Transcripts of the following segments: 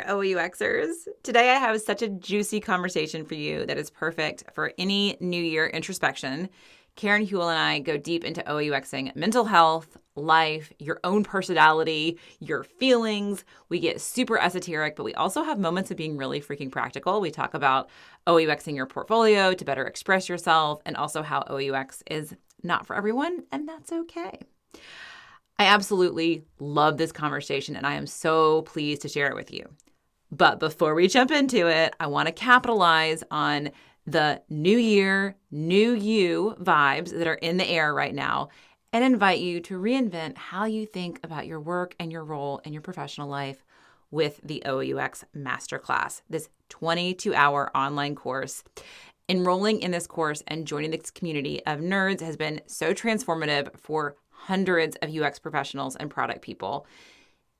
OOUXers. Today I have such a juicy conversation for you that is perfect for any New Year introspection. Karen, Hewell, and I go deep into OOUXing mental health, life, your own personality, your feelings. We get super esoteric, but we also have moments of being really freaking practical. We talk about OOUXing your portfolio to better express yourself, and also how OOUX is not for everyone, and that's okay. I absolutely love this conversation, and I am so pleased to share it with you. But before we jump into it, I want to capitalize on the new year, new you vibes that are in the air right now and invite you to reinvent how you think about your work and your role in your professional life with the OOUX Masterclass, this 22-hour online course. Enrolling in this course and joining this community of nerds has been so transformative for hundreds of UX professionals and product people.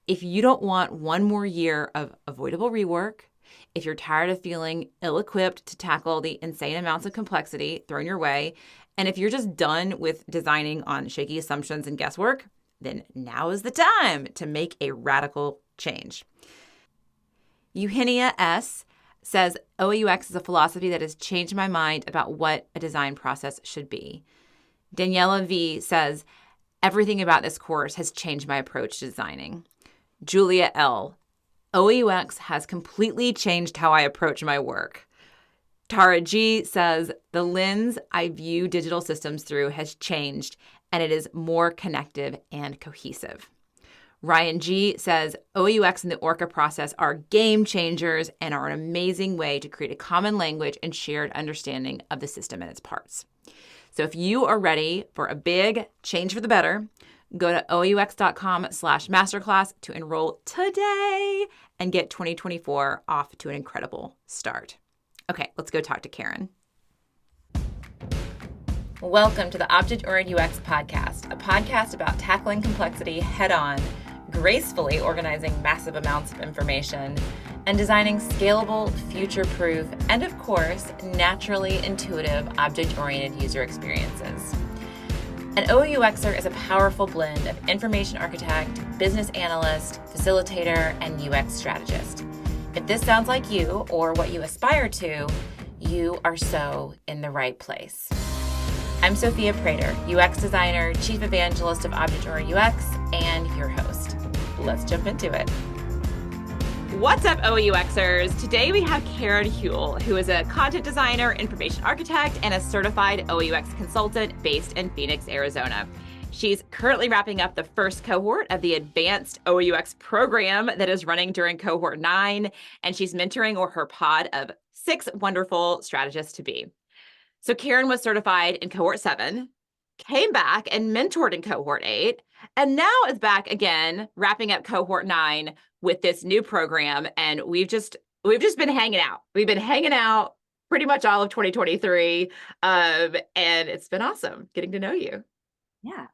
If you don't want one more year of avoidable rework, if you're tired of feeling ill-equipped to tackle the insane amounts of complexity thrown your way, and if you're just done with designing on shaky assumptions and guesswork, then now is the time to make a radical change. Eugenia S. says, OOUX is a philosophy that has changed my mind about what a design process should be. Daniela V. says, everything about this course has changed my approach to designing. Julia L. OOUX has completely changed how I approach my work. Tara G. says, the lens I view digital systems through has changed, and it is more connective and cohesive. Ryan G. says, OOUX and the ORCA process are game changers and are an amazing way to create a common language and shared understanding of the system and its parts. So if you are ready for a big change for the better, go to OOUX.com/masterclass to enroll today and get 2024 off to an incredible start. Okay, let's go talk to Karen. Welcome to the Object-Oriented UX Podcast, a podcast about tackling complexity head-on, gracefully organizing massive amounts of information, and designing scalable, future-proof, and of course, naturally intuitive object-oriented user experiences. An OOUXer is a powerful blend of information architect, business analyst, facilitator, and UX strategist. If this sounds like you or what you aspire to, you are so in the right place. I'm Sophia Prater, UX designer, chief evangelist of Object-Oriented UX, and your host. Let's jump into it. What's up, OOUXers? Today we have Karen Hewell, who is a content designer, information architect, and a certified OOUX consultant based in Phoenix, Arizona. She's currently wrapping up the first cohort of the advanced OOUX program that is running during cohort 9, and she's mentoring her pod of 6 wonderful strategists to be. So Karen was certified in cohort 7, came back and mentored in cohort 8, and now is back again, wrapping up cohort 9 with this new program. And we've just been hanging out. We've been hanging out pretty much all of 2023. And it's been awesome getting to know you. Yeah.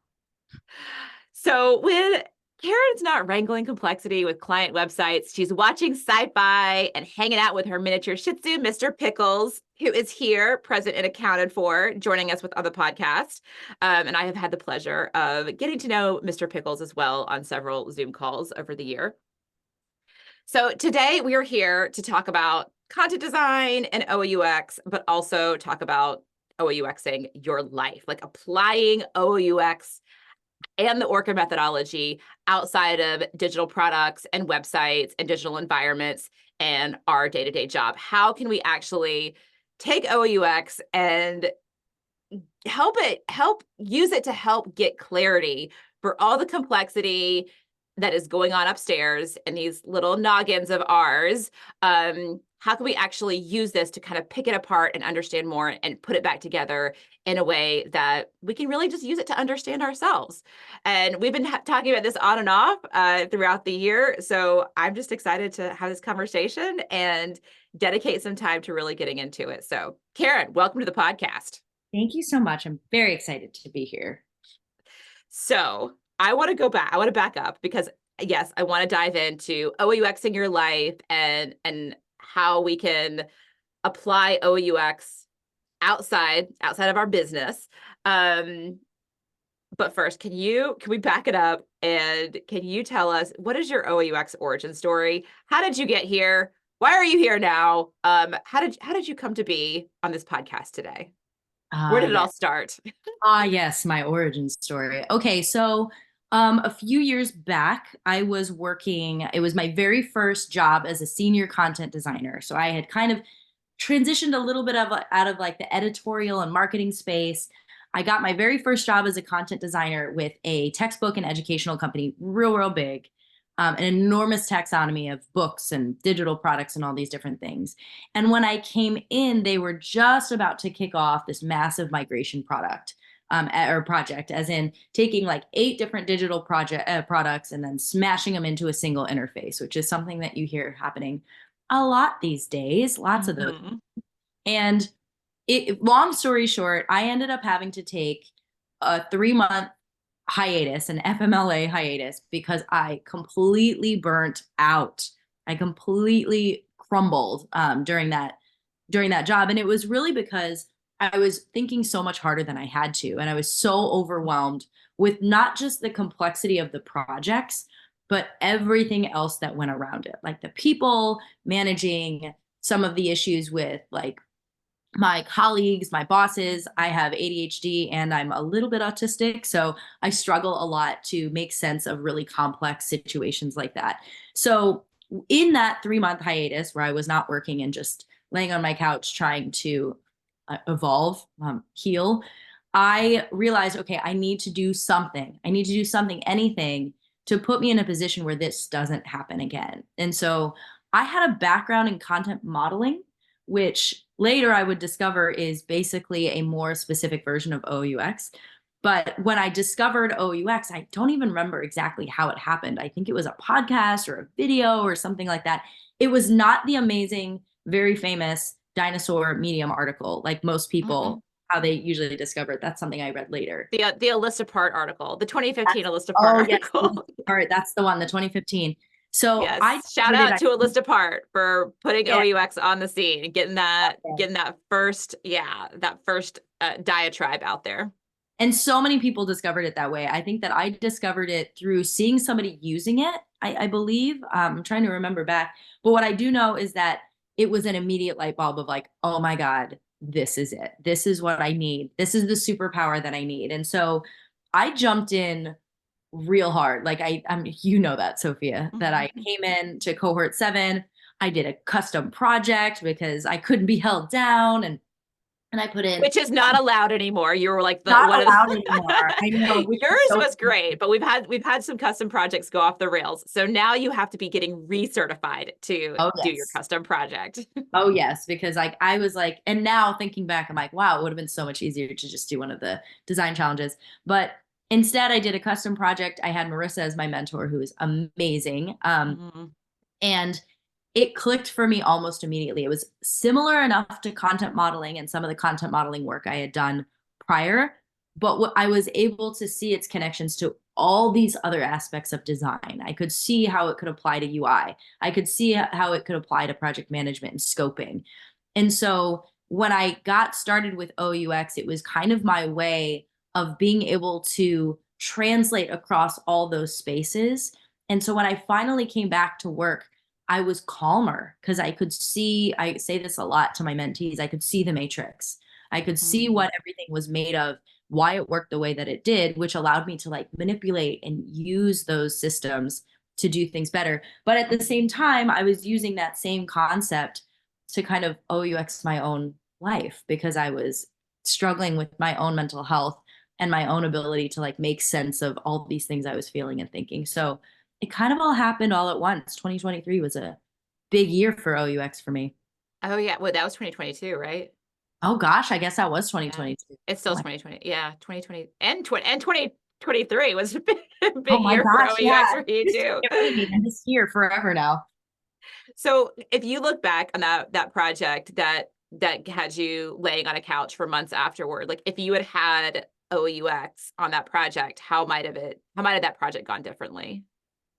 So when Karen's not wrangling complexity with client websites, she's watching sci-fi and hanging out with her miniature Shih Tzu, Mr. Pickles, who is here, present and accounted for, joining us on the podcast. And I have had the pleasure of getting to know Mr. Pickles as well on several Zoom calls over the year. So today we are here to talk about content design and OOUX, but also talk about OOUXing your life, like applying OOUX and the ORCA methodology outside of digital products and websites and digital environments and our day-to-day job. How can we actually take OOUX and help use it to help get clarity for all the complexity that is going on upstairs in these little noggins of ours? How can we actually use this to kind of pick it apart and understand more and put it back together in a way that we can really just use it to understand ourselves? And we've been talking about this on and off throughout the year. So I'm just excited to have this conversation and dedicate some time to really getting into it. So Karen, welcome to the podcast. Thank you so much. I'm very excited to be here. So I want to back up because yes, I want to dive into OOUXing your life and how we can apply OOUX outside of our business. But first, can we back it up And can you tell us, what is your OUX origin story? How did you get here? Why are you here now? How did you come to be on this podcast today? Where did it all Yes. start? Yes, my origin story. Okay, so a few years back, I was working, it was my very first job as a senior content designer. So I had kind of transitioned a little bit of out of like the editorial and marketing space. I got my very first job as a content designer with a textbook and educational company, real big, an enormous taxonomy of books and digital products and all these different things. And when I came in, they were just about to kick off this massive migration product or project, as in taking like 8 different digital products and then smashing them into a single interface, which is something that you hear happening a lot these days, lots of those. And long story short, I ended up having to take a 3-month hiatus, an FMLA hiatus, because I completely burnt out. I completely crumbled during that job. And it was really because I was thinking so much harder than I had to. And I was so overwhelmed with not just the complexity of the projects, but everything else that went around it, like the people, managing some of the issues with like my colleagues, my bosses. I have ADHD and I'm a little bit autistic. So I struggle a lot to make sense of really complex situations like that. So in that 3-month hiatus where I was not working and just laying on my couch trying to evolve, heal, I realized, okay, I need to do something. I need to do something, anything to put me in a position where this doesn't happen again. And so I had a background in content modeling, which later I would discover is basically a more specific version of OUX. But when I discovered OUX, I don't even remember exactly how it happened. I think it was a podcast or a video or something like that. It was not the amazing, very famous dinosaur Medium article like most people, how they usually discover it. That's something I read later. The Illustapart article, the 2015 Illustapart article. All right, that's the one, the 2015. So yes, I shout out to Illustapart for putting OUX on the scene and getting that first diatribe out there. And so many people discovered it that way. I think that I discovered it through seeing somebody using it, I believe. I'm trying to remember back. But what I do know is that it was an immediate light bulb of like, oh my God, this is it. This is what I need. This is the superpower that I need. And so I jumped in real hard. Like you know that, Sophia, that I came in to cohort 7. I did a custom project because I couldn't be held down, and I put in, which is not allowed anymore. You were like not allowed anymore. I know. Yours was great, but we've had some custom projects go off the rails. So now you have to be getting recertified to do your custom project. Oh yes, because like I was like, and now thinking back, I'm like, wow, it would have been so much easier to just do one of the design challenges. But instead, I did a custom project. I had Marissa as my mentor, who is amazing. And it clicked for me almost immediately. It was similar enough to content modeling and some of the content modeling work I had done prior, but what I was able to see its connections to all these other aspects of design. I could see how it could apply to UI. I could see how it could apply to project management and scoping. And so when I got started with OUX, it was kind of my way of being able to translate across all those spaces. And so when I finally came back to work, I was calmer because I could see, I say this a lot to my mentees, I could see the matrix. I could see what everything was made of, why it worked the way that it did, which allowed me to like manipulate and use those systems to do things better. But at the same time, I was using that same concept to kind of OUX my own life because I was struggling with my own mental health and my own ability to like make sense of all these things I was feeling and thinking. So it kind of all happened all at once. 2023 was a big year for OUX for me. Oh yeah, well that was 2022, right? Oh gosh, I guess that was 2022. Yeah. It's still 2020. Yeah, 2020 and 2023 was a big oh year gosh, for OUX for you too. This year forever now. So if you look back on that project that had you laying on a couch for months afterward, like if you had OUX on that project, how might have that project gone differently?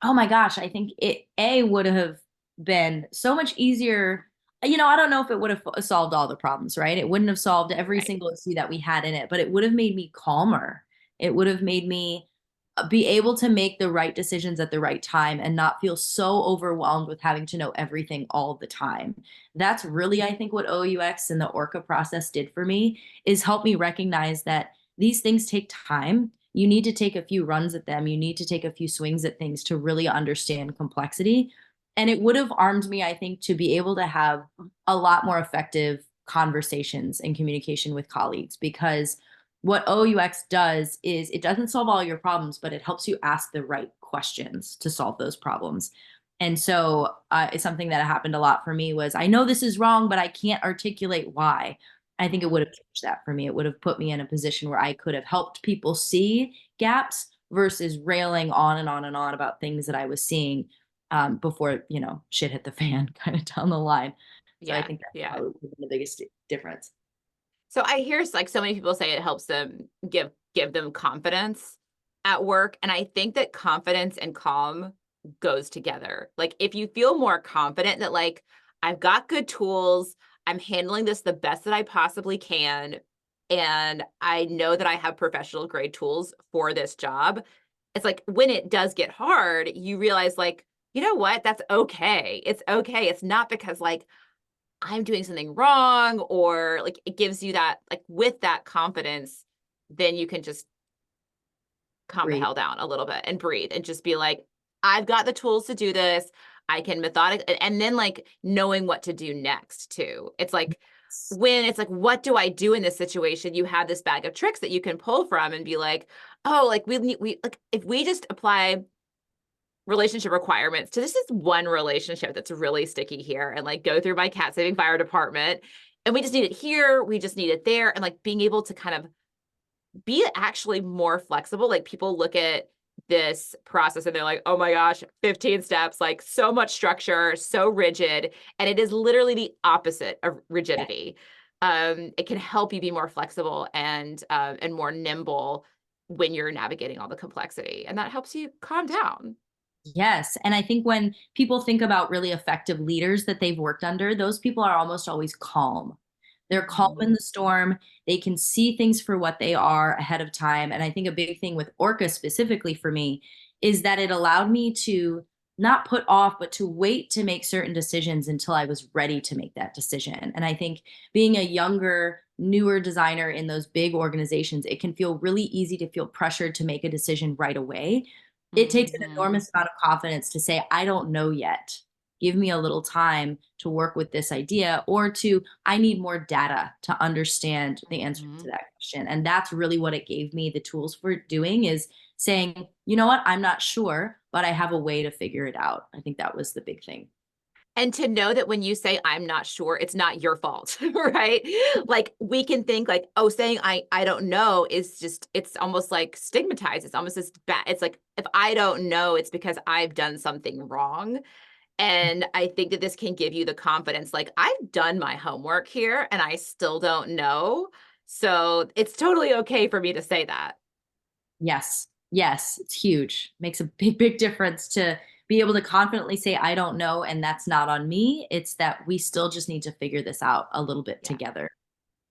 Oh my gosh, I think it would have been so much easier. You know, I don't know if it would have solved all the problems, right? It wouldn't have solved every single issue that we had in it, but it would have made me calmer. It would have made me be able to make the right decisions at the right time and not feel so overwhelmed with having to know everything all the time. That's really, I think, what OUX and the ORCA process did for me, is help me recognize that these things take time. You need to take a few runs at them. You need to take a few swings at things to really understand complexity. And it would have armed me, I think, to be able to have a lot more effective conversations and communication with colleagues, because what OUX does is it doesn't solve all your problems, but it helps you ask the right questions to solve those problems. And so it's something that happened a lot for me was, I know this is wrong, but I can't articulate why. I think it would have changed that for me. It would have put me in a position where I could have helped people see gaps versus railing on and on and on about things that I was seeing before, shit hit the fan kind of down the line. So I Yeah. think that's Yeah. probably the biggest difference. So I hear like so many people say it helps them give them confidence at work. And I think that confidence and calm goes together. Like if you feel more confident that like I've got good tools, I'm handling this the best that I possibly can, and I know that I have professional grade tools for this job. It's like when it does get hard, you realize like, you know what? That's okay. It's okay. It's not because like I'm doing something wrong, or like it gives you that like with that confidence, then you can just calm the Breathe. hell down a little bit and breathe and just be like, I've got the tools to do this. I can methodic, and then like knowing what to do next too. It's like when it's like, what do I do in this situation? You have this bag of tricks that you can pull from and be like, oh, like we like if we just apply relationship requirements to this is one relationship that's really sticky here, and like go through my cat saving fire department, and we just need it here, we just need it there, and like being able to kind of be actually more flexible. Like people look at this process and they're like, oh my gosh, 15 steps, like so much structure, so rigid, and it is literally the opposite of rigidity. It can help you be more flexible and more nimble when you're navigating all the complexity, and that helps you calm down. Yes. And I think when people think about really effective leaders that they've worked under, those people are almost always calm. They're calm in Mhm. the storm. They can see things for what they are ahead of time. And I think a big thing with Orca specifically for me is that it allowed me to not put off, but to wait to make certain decisions until I was ready to make that decision. And I think being a younger, newer designer in those big organizations, it can feel really easy to feel pressured to make a decision right away. It takes an Mhm. enormous amount of confidence to say, I don't know yet. Give me a little time to work with this idea, or to, I need more data to understand the answer to Mhm. that question. And that's really what it gave me the tools for doing, is saying, you know what, I'm not sure, but I have a way to figure it out. I think that was the big thing. And to know that when you say I'm not sure, it's not your fault, right? Like we can think like, oh, saying I don't know is just it's almost like stigmatized. It's almost as bad. It's like if I don't know, it's because I've done something wrong. And I think that this can give you the confidence like I've done my homework here and I still don't know. So it's totally okay for me to say that. Yes. Yes. It's huge. Makes a big, big difference to be able to confidently say, I don't know. And that's not on me. It's that we still just need to figure this out a little bit Yeah. together.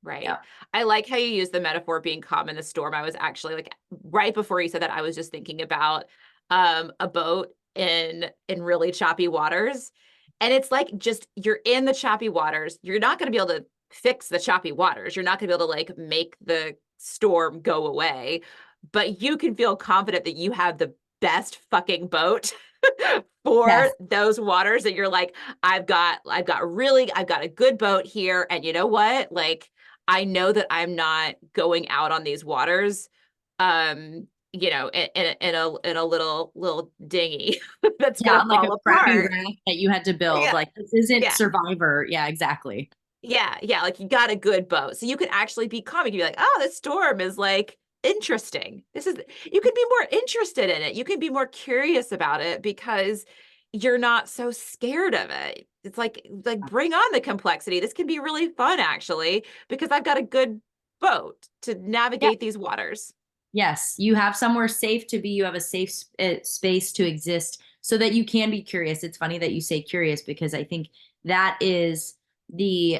Right. Yeah. I like how you use the metaphor being calm in the storm. I was actually like right before you said that, I was just thinking about a boat in really choppy waters. And it's like just you're in the choppy waters. You're not going to be able to fix the choppy waters. You're not going to be able to like make the storm go away, but you can feel confident that you have the best fucking boat for Yes. those waters that you're like, I've got a good boat here. And you know what? Like I know that I'm not going out on these waters, in a little dinghy that's Yeah. gonna On like a fall crappy apart. raft that you had to build. Yeah, Like, this isn't yeah, Survivor. Yeah, exactly. yeah. Like you got a good boat, so you can actually be calm. You can be like, oh, this storm is like interesting. This is you can be more interested in it. You can be more curious about it because you're not so scared of it. It's like bring on the complexity. This can be really fun actually because I've got a good boat to Yeah. navigate these waters. Yes. You have somewhere safe to be. You have a safe space to exist so that you can be curious. It's funny that you say curious, because I think that is the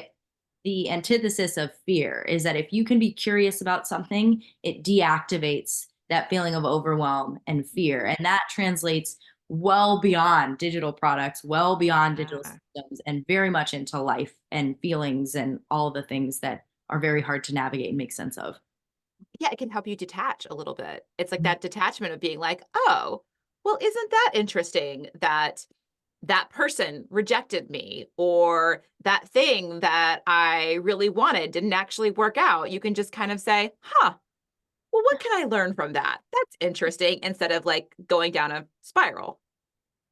antithesis of fear, is that if you can be curious about something, it deactivates that feeling of overwhelm and fear. And that translates well beyond digital products, well beyond digital Yeah. systems, and very much into life and feelings and all the things that are very hard to navigate and make sense of. Yeah, it can help you detach a little bit. It's like that detachment of being like, "Oh, well, isn't that interesting that that person rejected me or that thing that I really wanted didn't actually work out." You can just kind of say, "Huh, well, what can I learn from that? That's interesting," instead of like going down a spiral.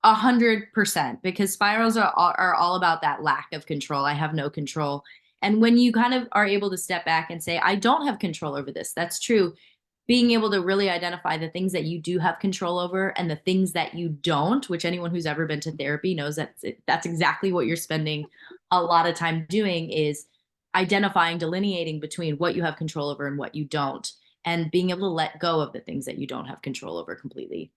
100%, because spirals are all about that lack of control. I have no control. And when you kind of are able to step back and say, I don't have control over this, that's true. Being able to really identify the things that you do have control over and the things that you don't, which anyone who's ever been to therapy knows that's exactly what you're spending a lot of time doing, is identifying, delineating between what you have control over and what you don't, and being able to let go of the things that you don't have control over completely.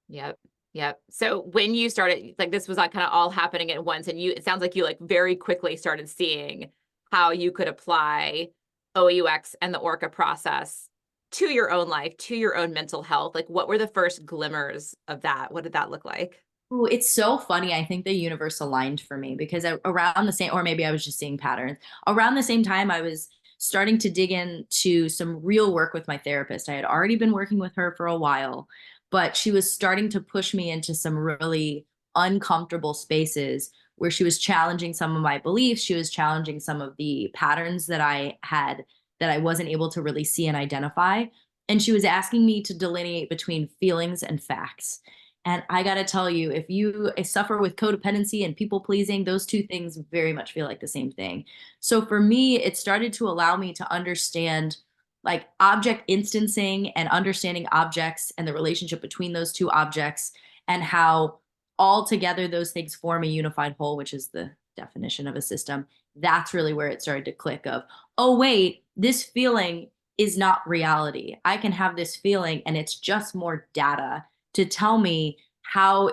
Yep. Yep. So when you started, like this was like kind of all happening at once, and it sounds like you like very quickly started seeing how you could apply OUX and the ORCA process to your own life, to your own mental health. Like, what were the first glimmers of that? What did that look like? Ooh, it's so funny. I think the universe aligned for me because around the same, or maybe I was just seeing patterns. Around the same time, I was starting to dig into some real work with my therapist. I had already been working with her for a while, but she was starting to push me into some really uncomfortable spaces where she was challenging some of my beliefs. She was challenging some of the patterns that I had that I wasn't able to really see and identify. And she was asking me to delineate between feelings and facts. And I got to tell you, if you suffer with codependency and people pleasing, those two things very much feel like the same thing. So for me, it started to allow me to understand like object instancing and understanding objects and the relationship between those two objects, and how all together those things form a unified whole, which is the definition of a system. That's really where it started to click of, oh, wait, this feeling is not reality. I can have this feeling and it's just more data to tell me how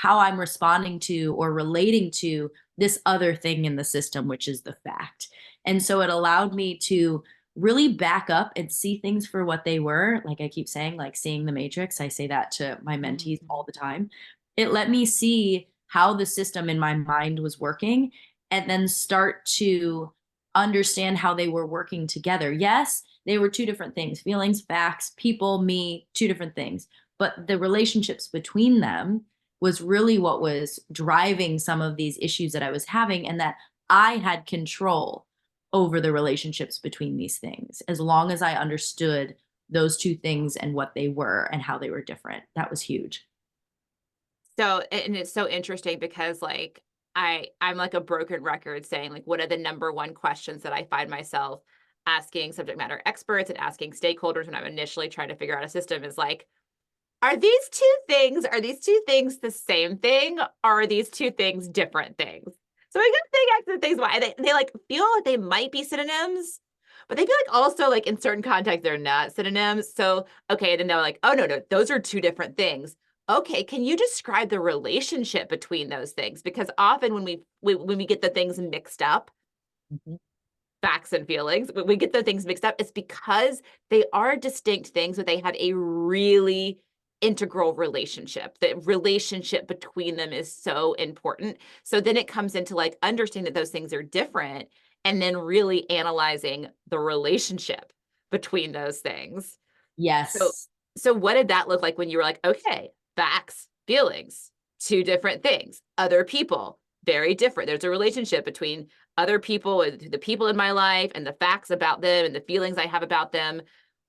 I'm responding to or relating to this other thing in the system, which is the fact. And so it allowed me to really back up and see things for what they were. Like I keep saying, like seeing the matrix. I say that to my mentees Mhm. all the time. It let me see how the system in my mind was working and then start to understand how they were working together. Yes, they were two different things: feelings, facts, people, me, two different things. But the relationships between them was really what was driving some of these issues that I was having, and that I had control over the relationships between these things as long as I understood those two things and what they were and how they were different. That was huge. So, and it's so interesting because like I'm like a broken record saying like what are the number one questions that I find myself asking subject matter experts and asking stakeholders when I'm initially trying to figure out a system is like, are these two things the same thing, or are these two things different things? So I guess they ask the things why they like feel like they might be synonyms, but they feel like also like in certain contexts they're not synonyms. So okay, then they're like, oh no, no, those are two different things. Okay, can you describe the relationship between those things? Because often when we get the things mixed up, Mhm. facts and feelings, when we get the things mixed up, it's because they are distinct things, but they have a really integral relationship. The relationship between them is so important. So then it comes into like understanding that those things are different and then really analyzing the relationship between those things. So Yes. so what did that look like when you were like, okay, facts, feelings, two different things. Other people, very different. There's a relationship between other people and the people in my life and the facts about them and the feelings I have about them.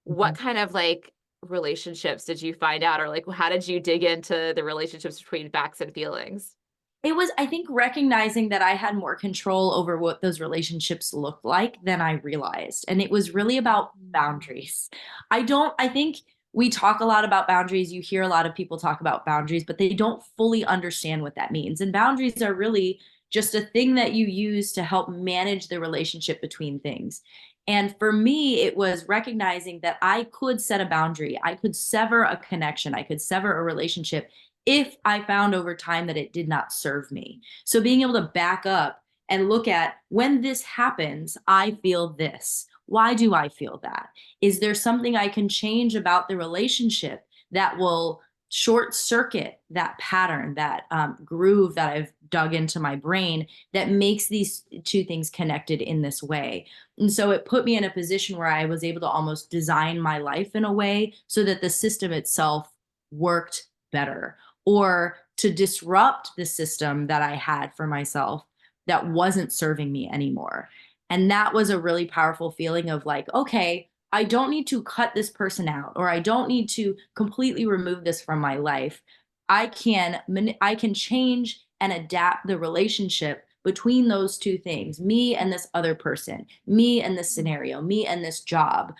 What Mhm. kind of like relationships did you find out, or like how did you dig into the relationships between facts and feelings? It was, I think, recognizing that I had more control over what those relationships looked like than I realized. And it was really about Mhm. boundaries. I think we talk a lot about boundaries. You hear a lot of people talk about boundaries, but they don't fully understand what that means. And boundaries are really just a thing that you use to help manage the relationship between things. And for me, it was recognizing that I could set a boundary, I could sever a connection, I could sever a relationship if I found over time that it did not serve me. So being able to back up and look at, when this happens, I feel this. Why do I feel that? Is there something I can change about the relationship that will short circuit that pattern, that groove that I've dug into my brain that makes these two things connected in this way? And so it put me in a position where I was able to almost design my life in a way so that the system itself worked better, or to disrupt the system that I had for myself that wasn't serving me anymore. And that was a really powerful feeling of like, okay, I don't need to cut this person out, or I don't need to completely remove this from my life. I can change and adapt the relationship between those two things, me and this other person, me and this scenario, me and this job.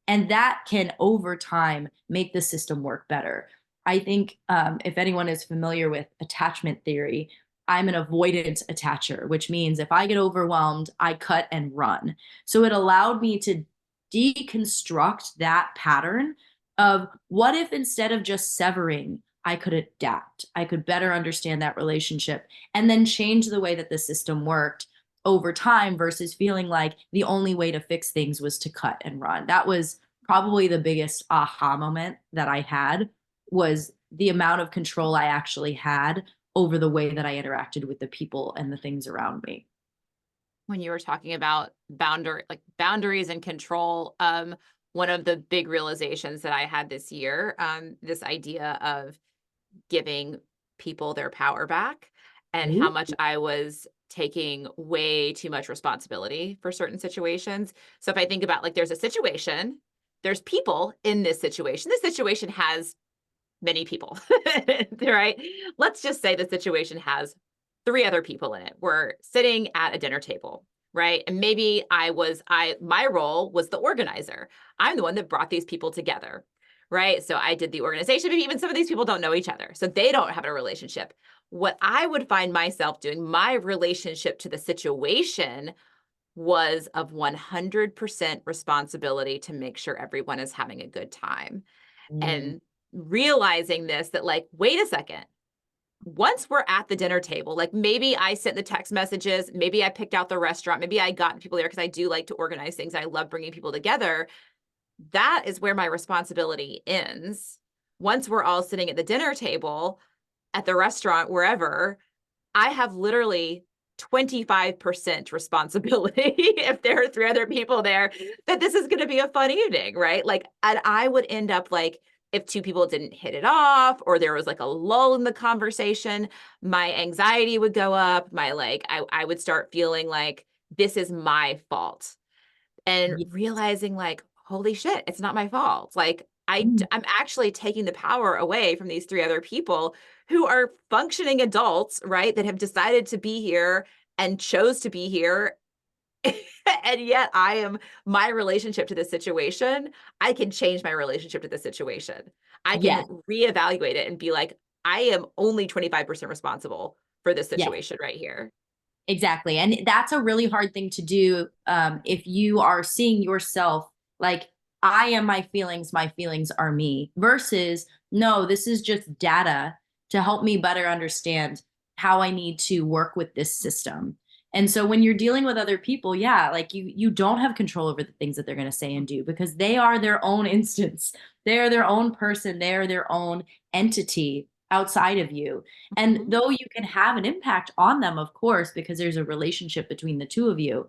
And that can over time make the system work better. I think if anyone is familiar with attachment theory, I'm an avoidant attacher, which means if I get overwhelmed, I cut and run. So it allowed me to deconstruct that pattern of what if instead of just severing, I could adapt, I could better understand that relationship and then change the way that the system worked over time versus feeling like the only way to fix things was to cut and run. That was probably the biggest aha moment that I had, was the amount of control I actually had over the way that I interacted with the people and the things around me. When you were talking about boundaries and control, one of the big realizations that I had this year, this idea of giving people their power back, and how Ooh. much I was taking way too much responsibility for certain situations. So if I think about, like, there's a situation, there's people in this situation. This situation has many people, right? Let's just say the situation has three other people in it. We're sitting at a dinner table, right? And maybe my role was the organizer. I'm the one that brought these people together, right? So I did the organization. Maybe even some of these people don't know each other, so they don't have a relationship. What I would find myself doing, my relationship to the situation was of 100% responsibility to make sure everyone is having a good time. Mm. And realizing this, that like, wait a second, once we're at the dinner table, like maybe I sent the text messages, maybe I picked out the restaurant, maybe I got people there because I do like to organize things. I love bringing people together. That is where my responsibility ends. Once we're all sitting at the dinner table, at the restaurant, wherever, I have literally 25% responsibility if there are three other people there, that this is going to be a fun evening, right? Like, and I would end up like, if two people didn't hit it off, or there was like a lull in the conversation, my anxiety would go up. I would start feeling like this is my fault, and Yeah. realizing like, holy shit, it's not my fault. Like, Mm. I'm actually taking the power away from these three other people who are functioning adults, right? That have decided to be here and chose to be here. And yet my relationship to the situation, I can change my relationship to the situation. I can Yes, reevaluate it and be like, I am only 25% responsible for this yes, situation right here. exactly. And that's a really hard thing to do if you are seeing yourself like, I am my feelings are me, versus, no, this is just data to help me better understand how I need to work with this system. And so when you're dealing with other people, yeah, like you don't have control over the things that they're going to say and do, because they are their own instance. They are their own person. They are their own entity outside of you. And Mhm. though you can have an impact on them, of course, because there's a relationship between the two of you,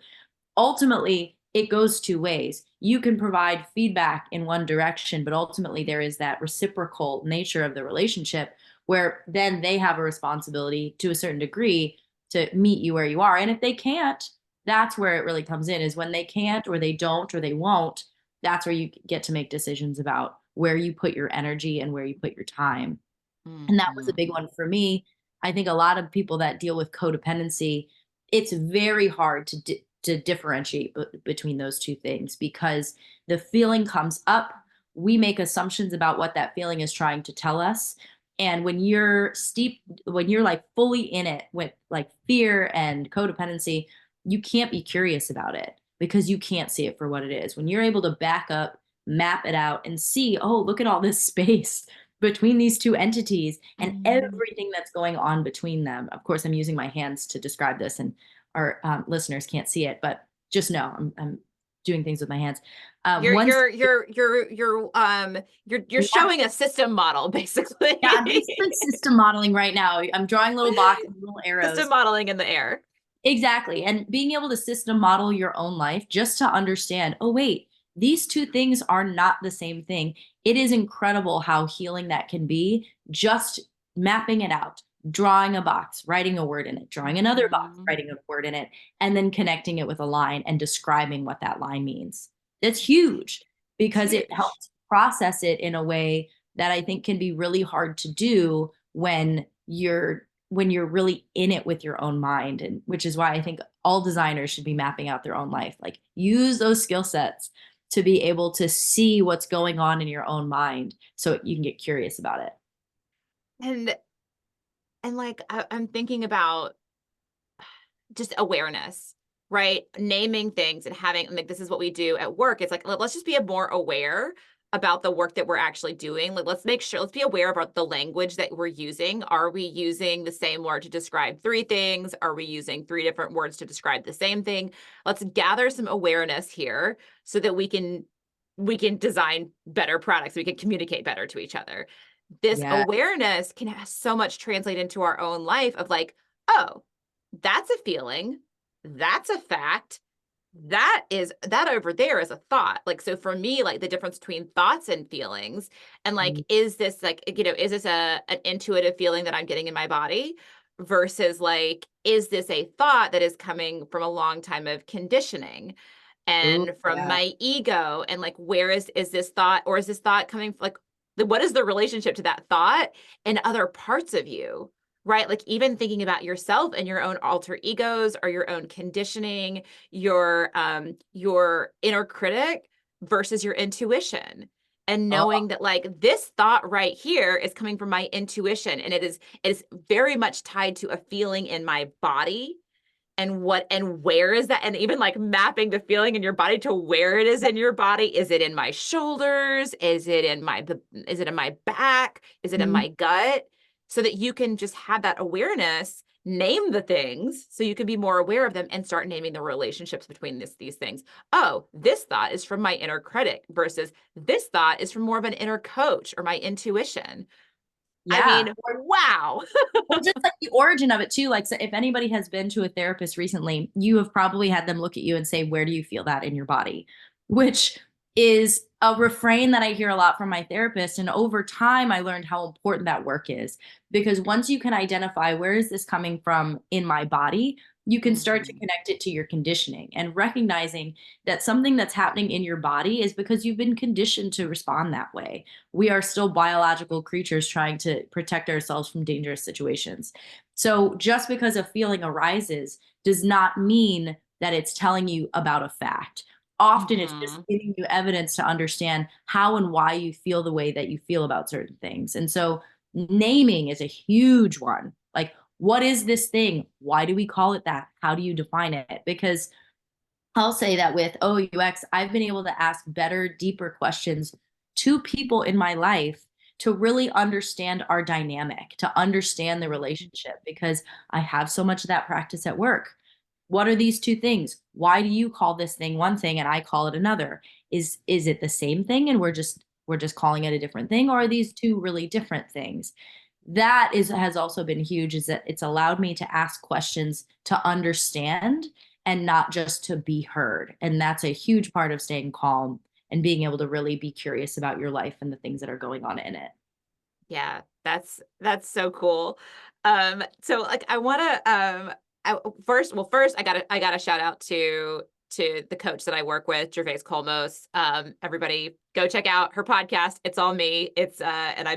ultimately it goes two ways. You can provide feedback in one direction, but ultimately there is that reciprocal nature of the relationship where then they have a responsibility to a certain degree to meet you where you are. And if they can't, that's where it really comes in, is when they can't, or they don't, or they won't. That's where you get to make decisions about where you put your energy and where you put your time. And that was a Mhm. big one for me. I think a lot of people that deal with codependency, it's very hard to differentiate between those two things, because the feeling comes up. We make assumptions about what that feeling is trying to tell us. And when you're like fully in it with like fear and codependency, you can't be curious about it because you can't see it for what it is. When you're able to back up, map it out, and see, oh, look at all this space between these two entities and Mhm. everything that's going on between them. Of course, I'm using my hands to describe this, and our listeners can't see it, but just know I'm doing things with my hands. You're Once, you're you're you're you're you're yeah, showing a system model basically. I'm basically system modeling right now. I'm drawing little boxes, little System arrows. modeling in the air. Exactly. And being able to system model your own life just to understand, oh, wait, these two things are not the same thing. It is incredible how healing that can be, just mapping it out, drawing a box, writing a word in it, drawing another box, Mhm. writing a word in it, and then connecting it with a line and describing what that line means. That's huge It's because it huge. helps process it in a way that I think can be really hard to do when you're really in it with your own mind, and which is why I think all designers should be mapping out their own life. Like, use those skill sets to be able to see what's going on in your own mind so you can get curious about it. And like I'm thinking about just awareness, right? Naming things and having like this is what we do at work. It's like let's just be more aware about the work that we're actually doing. Like let's make sure let's be aware about the language that we're using. Are we using the same word to describe three things? Are we using three different words to describe the same thing? Let's gather some awareness here so that we can design better products. We can communicate better to each other. This Yeah. awareness can have so much translate into our own life of like, oh, that's a feeling. That's a fact. That over there is a thought. Like, so for me, like the difference between thoughts and feelings and like, is this like, is this an intuitive feeling that I'm getting in my body versus like, is this a thought that is coming from a long time of conditioning Ooh, and from yeah. my ego and like, where is this thought or is this thought coming like, what is the relationship to that thought and other parts of you? Right? Like even thinking about yourself and your own alter egos or your own conditioning, your inner critic versus your intuition. And Oh, knowing that like this thought right here is coming from my intuition and it is very much tied to a feeling in my body and what and where is that and even like mapping the feeling in your body to where it is in your body. Is it in my shoulders? Is it in my back? Is it in mhm. my gut? So that you can just have that awareness, name the things so you can be more aware of them and start naming the relationships between these things. Oh, this thought is from my inner critic versus this thought is from more of an inner coach or my intuition. I Yeah. mean, wow. Well, just like the origin of it too. Like, so if anybody has been to a therapist recently, you have probably had them look at you and say, "Where do you feel that in your body?" Which is a refrain that I hear a lot from my therapist. And over time, I learned how important that work is, because once you can identify where is this coming from in my body, you can start to Mhm. connect it to your conditioning and recognizing that something that's happening in your body is because you've been conditioned to respond that way. We are still biological creatures trying to protect ourselves from dangerous situations. So just because a feeling arises does not mean that it's telling you about a fact. Often it's just Mhm. giving you evidence to understand how and why you feel the way that you feel about certain things. And so naming is a huge one. Like, what is this thing? Why do we call it that? How do you define it? Because I'll say that with OUX, I've been able to ask better, deeper questions to people in my life to really understand our dynamic, to understand the relationship, because I have so much of that practice at work. What are these two things? Why do you call this thing one thing and I call it another? Is it the same thing and we're just calling it a different thing, or are these two really different things? That is has also been huge, is that it's allowed me to ask questions to understand and not just to be heard. And that's a huge part of staying calm and being able to really be curious about your life and the things that are going on in it. Yeah, that's so cool. So like I want to first I got to shout out to the coach that I work with, Gervais Colmos. Everybody go check out her podcast. It's all me. It's and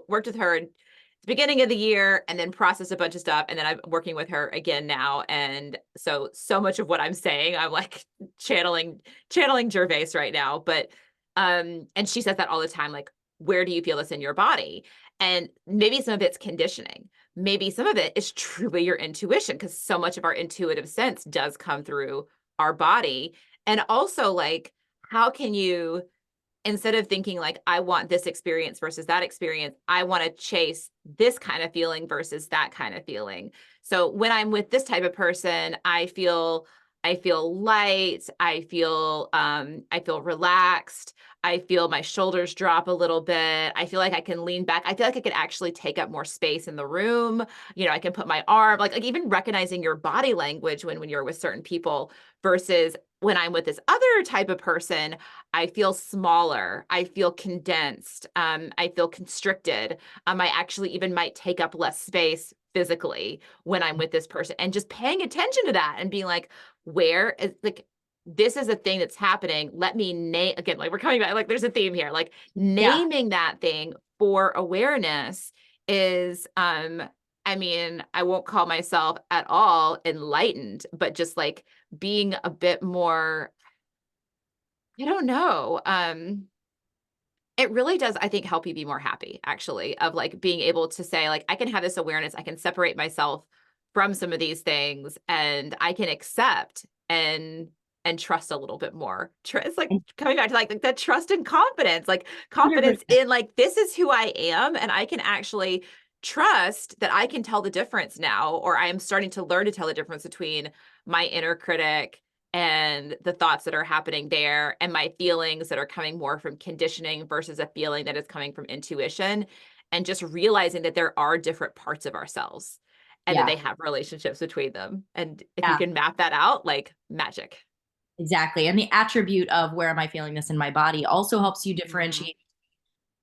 worked with her in the beginning of the year and then processed a bunch of stuff and then I'm working with her again now and so much of what I'm saying I'm like channeling Gervais right now, but and she says that all the time like where do you feel this in your body? And maybe some of it's conditioning. Maybe some of it is truly your intuition because so much of our intuitive sense does come through our body. And also, like, how can you, instead of thinking like, I want this experience versus that experience, I want to chase this kind of feeling versus that kind of feeling. So when I'm with this type of person, I feel I feel light. I feel relaxed. I feel my shoulders drop a little bit. I feel like I can lean back. I feel like I can actually take up more space in the room. I can put my arm, like even recognizing your body language when you're with certain people versus when I'm with this other type of person, I feel smaller. I feel condensed. I feel constricted. I actually even might take up less space physically when I'm with this person, and just paying attention to that and being like, where is, like, this is a thing that's happening. Let me name, again, like we're coming back, like there's a theme here, like Yeah. naming that thing for awareness is, I mean, I won't call myself at all enlightened, but just like being a bit more, I don't know. It really does, I think, help you be more happy, actually, of like being able to say, like, I can have this awareness, I can separate myself from some of these things, and I can accept and trust a little bit more. It's like coming back to like that trust and confidence, like confidence 100%. in like this is who I am, and I can actually trust that I can tell the difference now, or I am starting to learn to tell the difference between my inner critic and the thoughts that are happening there and my feelings that are coming more from conditioning versus a feeling that is coming from intuition, and just realizing that there are different parts of ourselves and that Yeah. they have relationships between them. And if you Yeah. can map that out, like magic. Exactly. And the attribute of where am I feeling this in my body also helps you Mhm. differentiate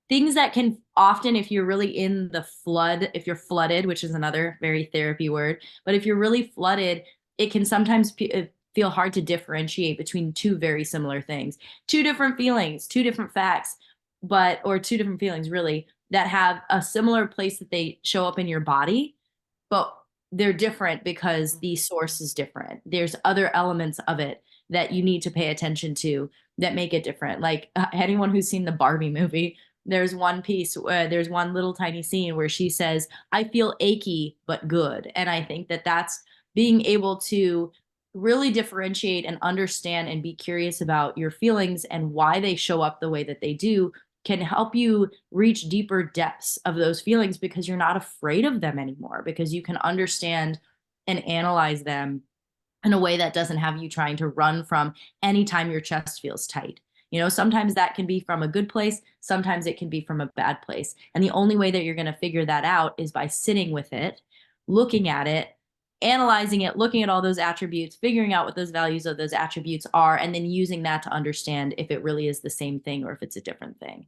things that can often, if you're really in the flood, if you're flooded, which is another very therapy word, but if you're really flooded, it can sometimes feel hard to differentiate between two very similar things, two different feelings, two different facts, or two different feelings really that have a similar place that they show up in your body, but they're different because the source is different. There's other elements of it that you need to pay attention to that make it different. Like anyone who's seen the Barbie movie, there's one little tiny scene where she says, I feel achy, but good. And I think that that's being able to really differentiate and understand and be curious about your feelings and why they show up the way that they do can help you reach deeper depths of those feelings because you're not afraid of them anymore, because you can understand and analyze them in a way that doesn't have you trying to run from anytime your chest feels tight. Sometimes that can be from a good place, sometimes it can be from a bad place. And the only way that you're going to figure that out is by sitting with it, looking at it, analyzing it, looking at all those attributes, figuring out what those values of those attributes are, and then using that to understand if it really is the same thing or if it's a different thing.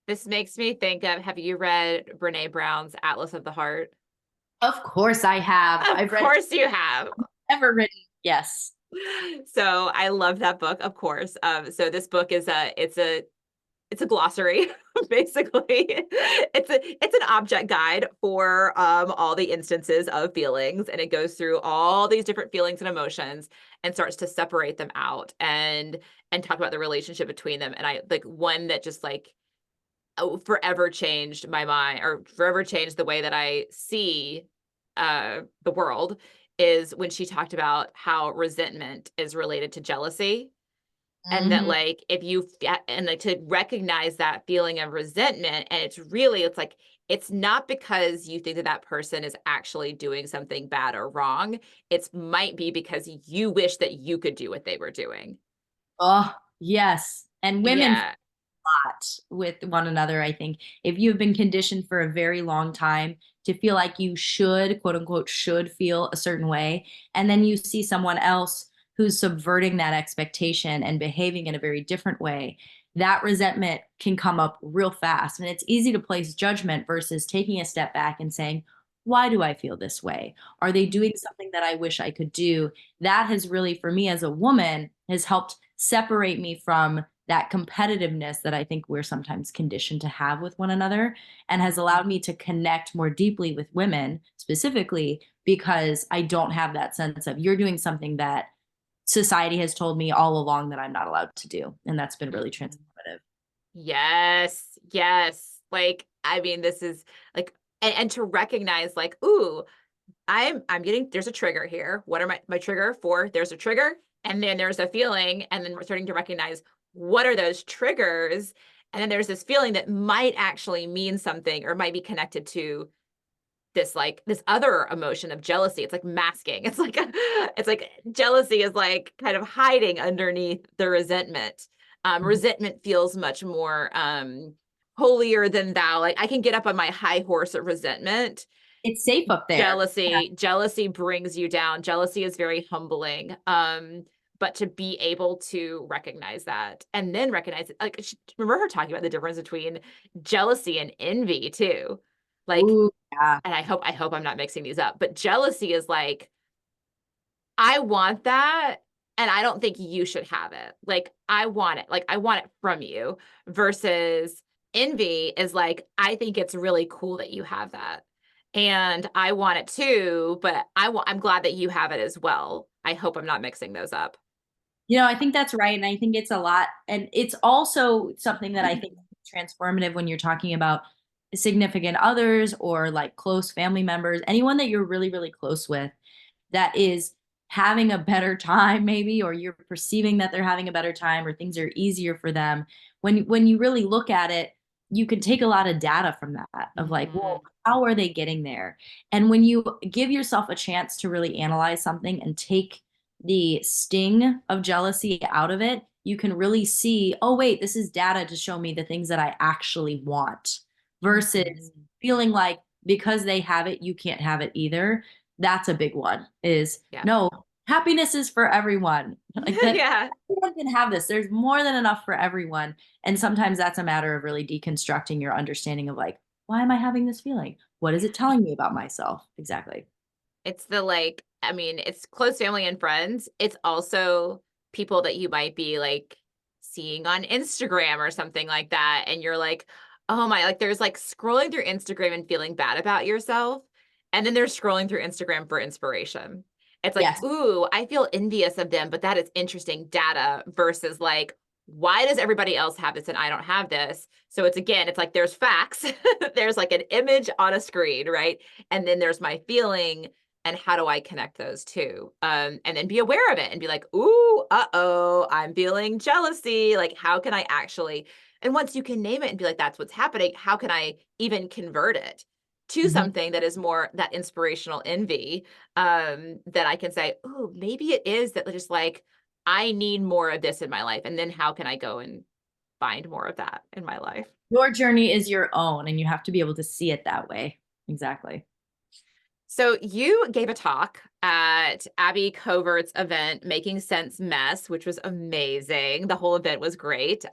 This makes me think of, have you read Brene Brown's Atlas of the Heart? Of course I have. Of I've read course you have. ever written. Yes. So I love that book, of course. So this book is it's a glossary, basically. It's an object guide for all the instances of feelings, and it goes through all these different feelings and emotions and starts to separate them out and talk about the relationship between them. And I like one that just like, oh, forever changed my mind, or forever changed the way that I see the world, is when she talked about how resentment is related to jealousy. And that Hmm. like if you and like to recognize that feeling of resentment, and it's like it's not because you think that that person is actually doing something bad or wrong. It's might be because you wish that you could do what they were doing. Oh, yes. And women Yeah. lot with one another. I think if you've been conditioned for a very long time to feel like you should, quote unquote, should feel a certain way, and then you see someone else who's subverting that expectation and behaving in a very different way, that resentment can come up real fast. And it's easy to place judgment versus taking a step back and saying, why do I feel this way? Are they doing something that I wish I could do? That has really, for me as a woman, has helped separate me from that competitiveness that I think we're sometimes conditioned to have with one another, and has allowed me to connect more deeply with women specifically because I don't have that sense of you're doing something that society has told me all along that I'm not allowed to do. And that's been really Mhm. transformative. Yes, yes. Like, I mean, this is like, and to recognize like, ooh, I'm getting, there's a trigger here. What are my trigger for? There's a trigger, and then there's a feeling, and then we're starting to recognize what are those triggers, and then there's this feeling that might actually mean something or might be connected to this other emotion of jealousy. It's like masking. It's like jealousy is like kind of hiding underneath the resentment. Resentment feels much more holier than thou. Like I can get up on my high horse of resentment. It's safe up there. Yeah. Jealousy brings you down. Jealousy is very humbling. But to be able to recognize that and then recognize it, like remember her talking about the difference between jealousy and envy too. Like, Ooh, yeah. and I hope I'm not mixing these up, but jealousy is like, I want that and I don't think you should have it. Like, I want it. Like, I want it from you versus envy is like, I think it's really cool that you have that. And I want it too, but I'm glad that you have it as well. I hope I'm not mixing those up. I think that's right. And I think it's a lot. And it's also something that I think is transformative when you're talking about significant others or like close family members, anyone that you're really, really close with that is having a better time maybe, or you're perceiving that they're having a better time or things are easier for them. When you really look at it, you can take a lot of data from that of like, well, how are they getting there? And when you give yourself a chance to really analyze something and take the sting of jealousy out of it, you can really see, oh, wait, this is data to show me the things that I actually want versus feeling like because they have it, you can't have it either. That's a big one is no, happiness is for everyone. Like that, Yeah. everyone can have this. There's more than enough for everyone. And sometimes that's a matter of really deconstructing your understanding of like, why am I having this feeling? What is it telling me about myself? Exactly. It's the like, I mean, it's close family and friends. It's also people that you might be like seeing on Instagram or something like that. And you're like, oh my, like there's like scrolling through Instagram and feeling bad about yourself. And then they're scrolling through Instagram for inspiration. It's like, Yes. ooh, I feel envious of them, but that is interesting data versus like, why does everybody else have this and I don't have this? So it's like there's facts, there's like an image on a screen, right? And then there's my feeling and how do I connect those two? And then be aware of it and be like, ooh, uh-oh, I'm feeling jealousy. Like, how can I actually, and once you can name it and be like, that's what's happening, how can I even convert it to something that is more that inspirational envy that I can say, oh, maybe it is that just like, I need more of this in my life. And then how can I go and find more of that in my life? Your journey is your own, and you have to be able to see it that way. Exactly. So you gave a talk at Abby Covert's event, Making Sense Mess, which was amazing. The whole event was great.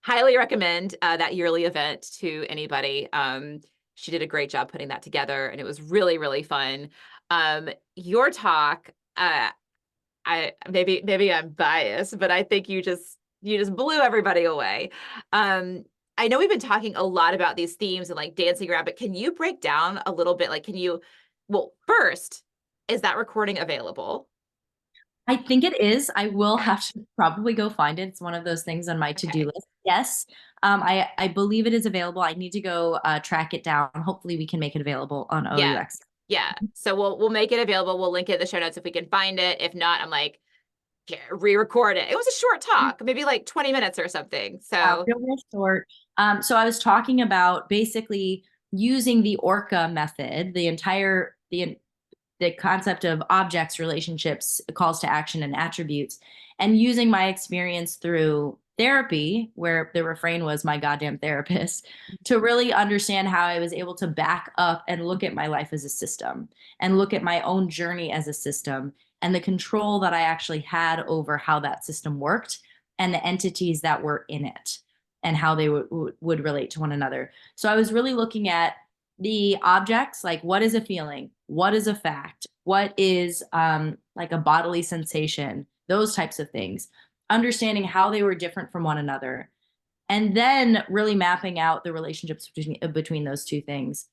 Highly recommend that yearly event to anybody. She did a great job putting that together, and it was really, really fun. Your talk, maybe I'm biased, but I think you just blew everybody away. I know we've been talking a lot about these themes and like dancing around, but can you break down a little bit? Like, well, first, is that recording available? I think it is. I will have to probably go find it. It's one of those things on my to-do list. Yes. I believe it is available. I need to go track it down. Hopefully we can make it available on OUX. Yeah. So we'll make it available. We'll link it in the show notes if we can find it. If not, I'm like, here, re-record it. It was a short talk, maybe like 20 minutes or something. So real short. So I was talking about basically using the OOUXing method, the concept of objects, relationships, calls to action, and attributes, and using my experience through therapy, where the refrain was my goddamn therapist, to really understand how I was able to back up and look at my life as a system and look at my own journey as a system and the control that I actually had over how that system worked and the entities that were in it and how they would relate to one another. So I was really looking at the objects, like what is a feeling, what is a fact, what is like a bodily sensation, those types of things, understanding how they were different from one another, and then really mapping out the relationships between those two things.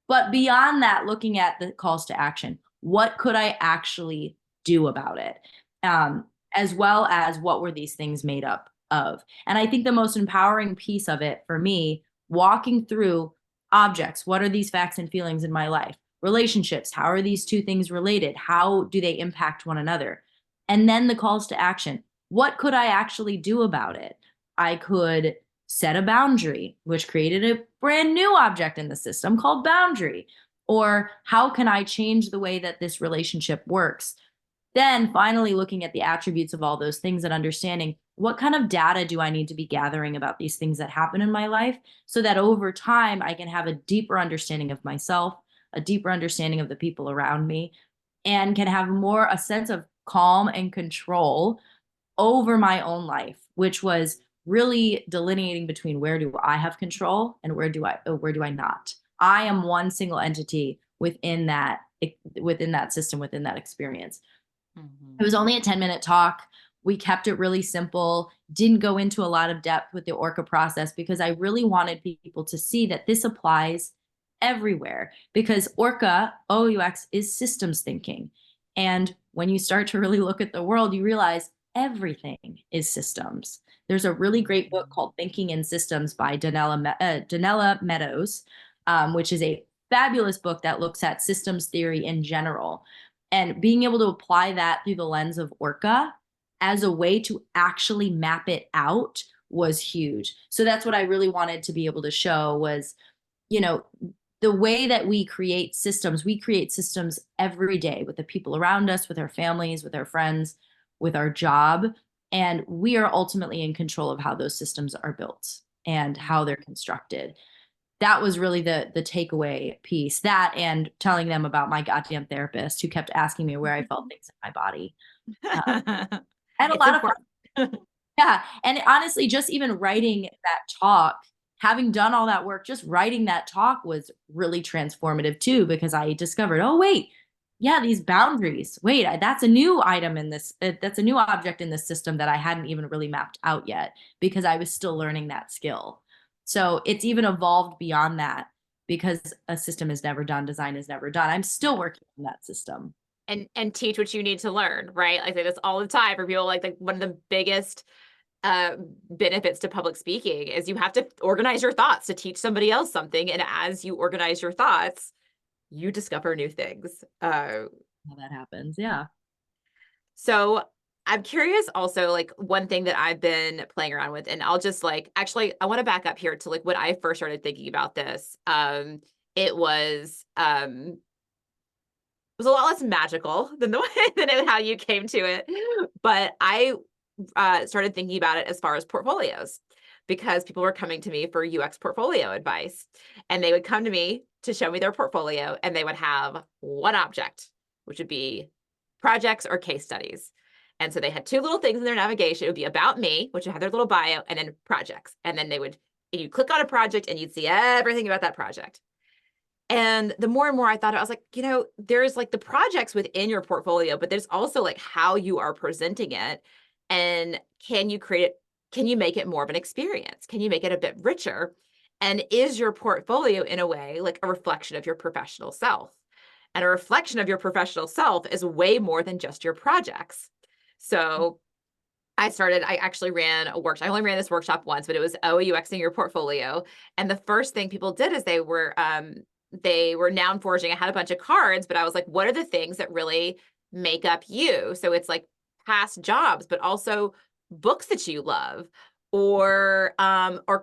But beyond that, looking at the calls to action, what could I actually do about it? As well as what were these things made up of? And I think the most empowering piece of it for me, walking through objects, what are these facts and feelings in my life? Relationships, how are these two things related? How do they impact one another? And then the calls to action. What could I actually do about it? I could set a boundary, which created a brand new object in the system called boundary. Or how can I change the way that this relationship works? Then finally looking at the attributes of all those things and understanding what kind of data do I need to be gathering about these things that happen in my life so that over time I can have a deeper understanding of myself, a deeper understanding of the people around me, and can have more a sense of calm and control over my own life, which was really delineating between where do I have control and where do I not. I am one single entity within that system, within that experience. It was only a 10-minute talk. We kept it really simple, didn't go into a lot of depth with the OOUX process because I really wanted people to see that this applies everywhere because OOUX is systems thinking. And when you start to really look at the world, you realize everything is systems. There's a really great book called Thinking in Systems by Donella Meadows, which is a fabulous book that looks at systems theory in general. And being able to apply that through the lens of OOUX as a way to actually map it out was huge. So that's what I really wanted to be able to show was, you know, the way that we create systems every day with the people around us, with our families, with our friends, with our job. And we are ultimately in control of how those systems are built and how they're constructed. That was really the takeaway piece. That and telling them about my goddamn therapist who kept asking me where I felt things in my body. I had a It's lot of important. fun. Yeah. And honestly, just even writing that talk, having done all that work, just writing that talk was really transformative too, because I discovered, oh, wait, yeah, these boundaries. Wait, that's a new item in this, that's a new object in this system that I hadn't even really mapped out yet because I was still learning that skill. So it's even evolved beyond that because a system is never done, design is never done. I'm still working on that system. And teach what you need to learn, right? I say this all the time for people. Like one of the biggest benefits to public speaking is you have to organize your thoughts to teach somebody else something, and as you organize your thoughts, you discover new things. How that happens, yeah. So I'm curious also, like one thing that I've been playing around with, and I'll just like, actually, I want to back up here to like when I first started thinking about this. It was it was a lot less magical than the way than how you came to it. But I started thinking about it as far as portfolios because people were coming to me for UX portfolio advice, and they would come to me to show me their portfolio, and they would have one object, which would be projects or case studies. And so they had two little things in their navigation. It would be about me, which would have their little bio, and then projects. And then you click on a project and you'd see everything about that project. And the more and more I thought, I was like, there's like the projects within your portfolio, but there's also like how you are presenting it. And can you make it more of an experience? Can you make it a bit richer? And is your portfolio in a way like a reflection of your professional self? And a reflection of your professional self is way more than just your projects. So I actually ran a workshop. I only ran this workshop once, but it was OOUXing your portfolio. And the first thing people did is they were noun foraging. I had a bunch of cards, but I was like, what are the things that really make up you? So it's like past jobs, but also books that you love or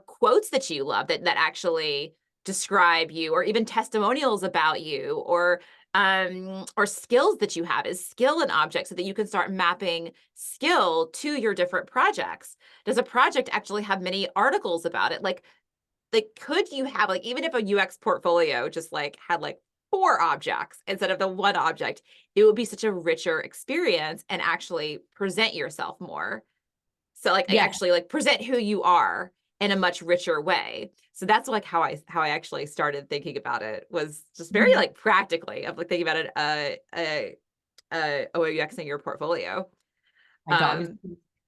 quotes that you love that actually describe you, or even testimonials about you, or skills that you have. Is skill an object so that you can start mapping skill to your different projects? Does a project actually have many articles about it? Like could you have like, even if a UX portfolio just like had like 4 objects instead of the one object, it would be such a richer experience and actually present yourself more. So like Yeah. actually like present who you are in a much richer way. So that's like how I actually started thinking about it, was just very like practically of like thinking about it OOUXing your portfolio. My dog is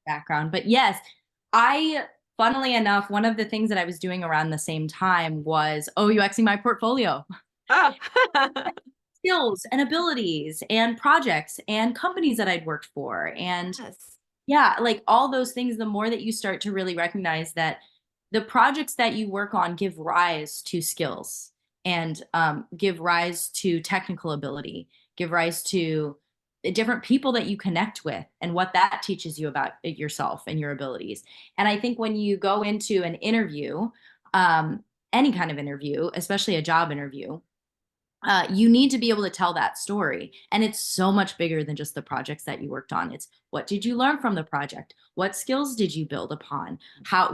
background. But yes, funnily enough, one of the things that I was doing around the same time was OOUXing my portfolio. Oh. Skills and abilities and projects and companies that I'd worked for. And Yes. yeah, like all those things, the more that you start to really recognize that the projects that you work on give rise to skills and give rise to technical ability, give rise to the different people that you connect with and what that teaches you about yourself and your abilities. And I think when you go into an interview, any kind of interview, especially a job interview, You need to be able to tell that story. And it's so much bigger than just the projects that you worked on. It's what did you learn from the project? What skills did you build upon?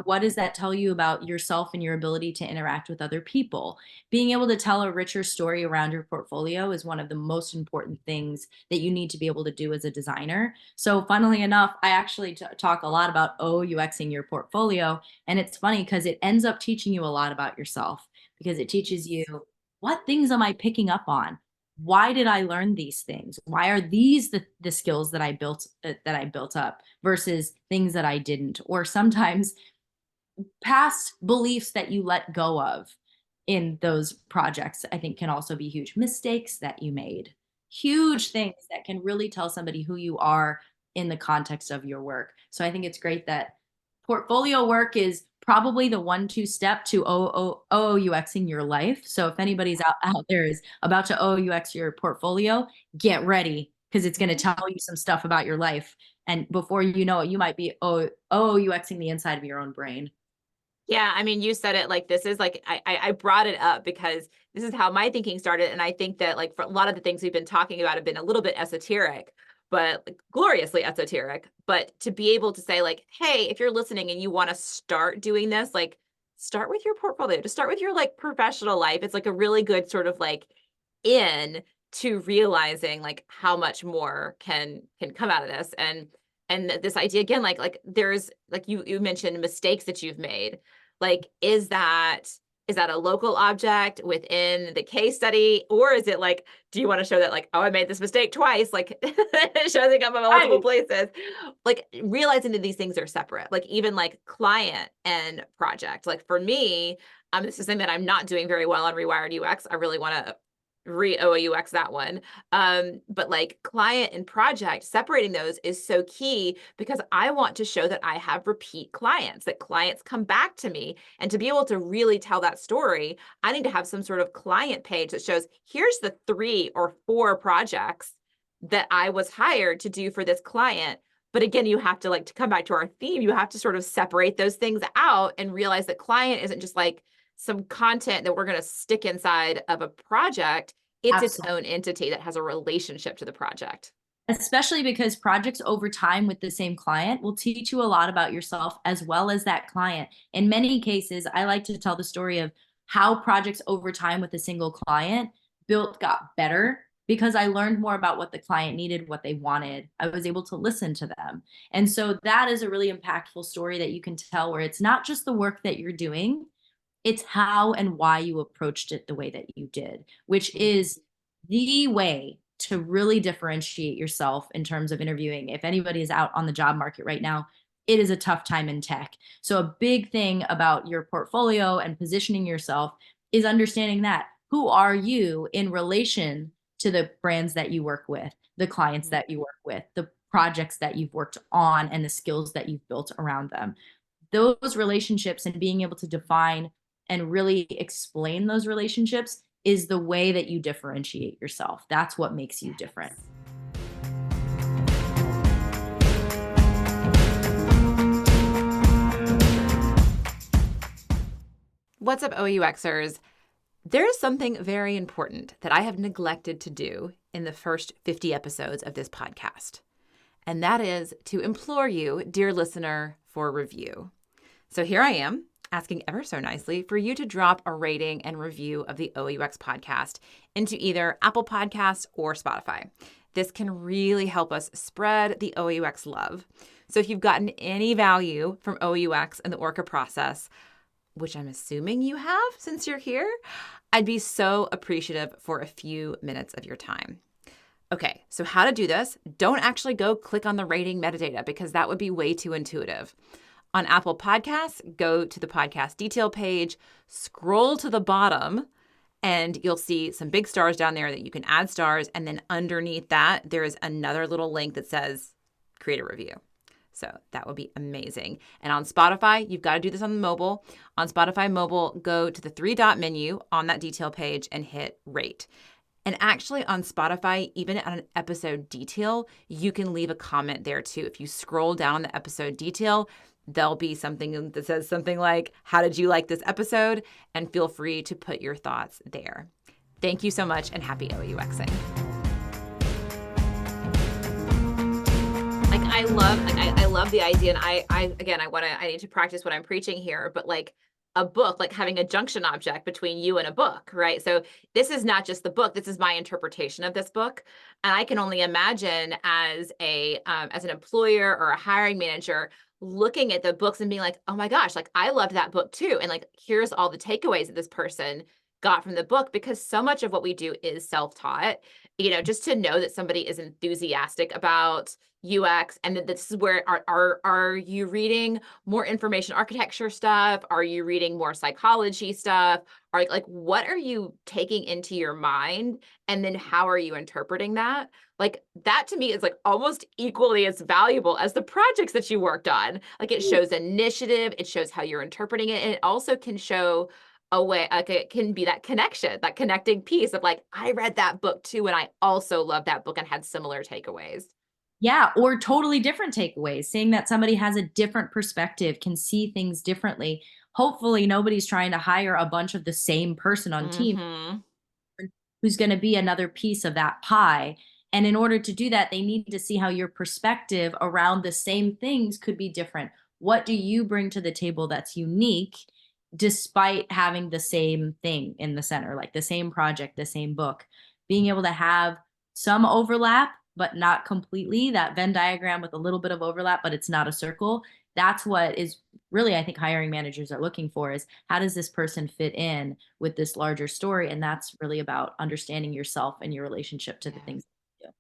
What does that tell you about yourself and your ability to interact with other people? Being able to tell a richer story around your portfolio is one of the most important things that you need to be able to do as a designer. So, funnily enough, I actually talk a lot about OOUXing your portfolio. And it's funny because it ends up teaching you a lot about yourself because it teaches you what things am I picking up on? Why did I learn these things? Why are these the skills that I built up versus things that I didn't? Or sometimes past beliefs that you let go of in those projects, I think can also be huge mistakes that you made. Huge things that can really tell somebody who you are in the context of your work. So I think it's great that portfolio work is probably the 1-2 step to OOUXing your life. So if anybody's out there is about to OOUX your portfolio, get ready because it's going to tell you some stuff about your life. And before you know it, you might be OOUXing the inside of your own brain. Yeah, I mean, you said it like this is like I brought it up because this is how my thinking started, and I think that like for a lot of the things we've been talking about have been a little bit esoteric, but like, gloriously esoteric. But to be able to say like, hey, if you're listening and you want to start doing this, like start with your portfolio, to start with your like professional life. It's like a really good sort of like in to realizing like how much more can come out of this and this idea again like there's like you mentioned mistakes that you've made like is that a local object within the case study or is it like do you want to show that like oh I made this mistake twice like showing up in multiple places like realizing that these things are separate like even like client and project like for me this is something that I'm not doing very well on Rewired UX. I really want to re-OOUX that one. But like client and project, separating those is so key because I want to show that I have repeat clients, that clients come back to me. And to be able to really tell that story, I need to have some sort of client page that shows here's the 3 or 4 projects that I was hired to do for this client. But again, you have to like to come back to our theme, you have to sort of separate those things out and realize that client isn't just like some content that we're going to stick inside of a project. It's its own entity that has a relationship to the project. Especially because projects over time with the same client will teach you a lot about yourself as well as that client. In many cases, I like to tell the story of how projects over time with a single client got better because I learned more about what the client needed, what they wanted. I was able to listen to them. And so that is a really impactful story that you can tell where it's not just the work that you're doing, it's how and why you approached it the way that you did, which is the way to really differentiate yourself in terms of interviewing. If anybody is out on the job market right now, it is a tough time in tech. So a big thing about your portfolio and positioning yourself is understanding that who are you in relation to the brands that you work with, the clients that you work with, the projects that you've worked on, and the skills that you've built around them. Those relationships and being able to define and really explain those relationships is the way that you differentiate yourself. That's what makes you different. What's up, OOUXers? There is something very important that I have neglected to do in the first 50 episodes of this podcast, and that is to implore you, dear listener, for a review. So here I am, asking ever so nicely for you to drop a rating and review of the OOUX podcast into either Apple Podcasts or Spotify. This can really help us spread the OOUX love. So if you've gotten any value from OOUX and the Orca process, which I'm assuming you have since you're here, I'd be so appreciative for a few minutes of your time. Okay, so how to do this? Don't actually go click on the rating metadata because that would be way too intuitive. On Apple Podcasts, go to the podcast detail page, scroll to the bottom, and you'll see some big stars down there that you can add stars. And then underneath that, there is another little link that says create a review. So that would be amazing. And on Spotify, you've got to do this on the mobile. On Spotify mobile, go to the 3-dot menu on that detail page and hit rate. And actually on Spotify, even on an episode detail, you can leave a comment there too. If you scroll down the episode detail, there'll be something that says something like, how did you like this episode? And feel free to put your thoughts there. Thank you so much and happy OOUXing. I love the idea. And I need to practice what I'm preaching here, but like a book, like having a junction object between you and a book, right? So this is not just the book, this is my interpretation of this book. And I can only imagine as an employer or a hiring manager looking at the books and being like, oh my gosh, like I loved that book too. And like, here's all the takeaways that this person got from the book, because so much of what we do is self-taught. Just to know that somebody is enthusiastic about UX, and that this is where are you reading more information architecture stuff? Are you reading more psychology stuff? Are like, what are you taking into your mind? And then how are you interpreting that? Like that to me is like almost equally as valuable as the projects that you worked on. Like it shows initiative, it shows how you're interpreting it, and it also can show a way, like it can be that connection, that connecting piece of like, I read that book too, and I also love that book and had similar takeaways. Yeah, or totally different takeaways, seeing that somebody has a different perspective, can see things differently. Hopefully, nobody's trying to hire a bunch of the same person on team Mm-hmm. who's going to be another piece of that pie. And in order to do that, they need to see how your perspective around the same things could be different. What do you bring to the table that's unique, despite having the same thing in the center, like the same project, the same book? Being able to have some overlap, but not completely, that Venn diagram with a little bit of overlap, but it's not a circle. That's what is really, I think, hiring managers are looking for, is how does this person fit in with this larger story? And that's really about understanding yourself and your relationship to the things that you do.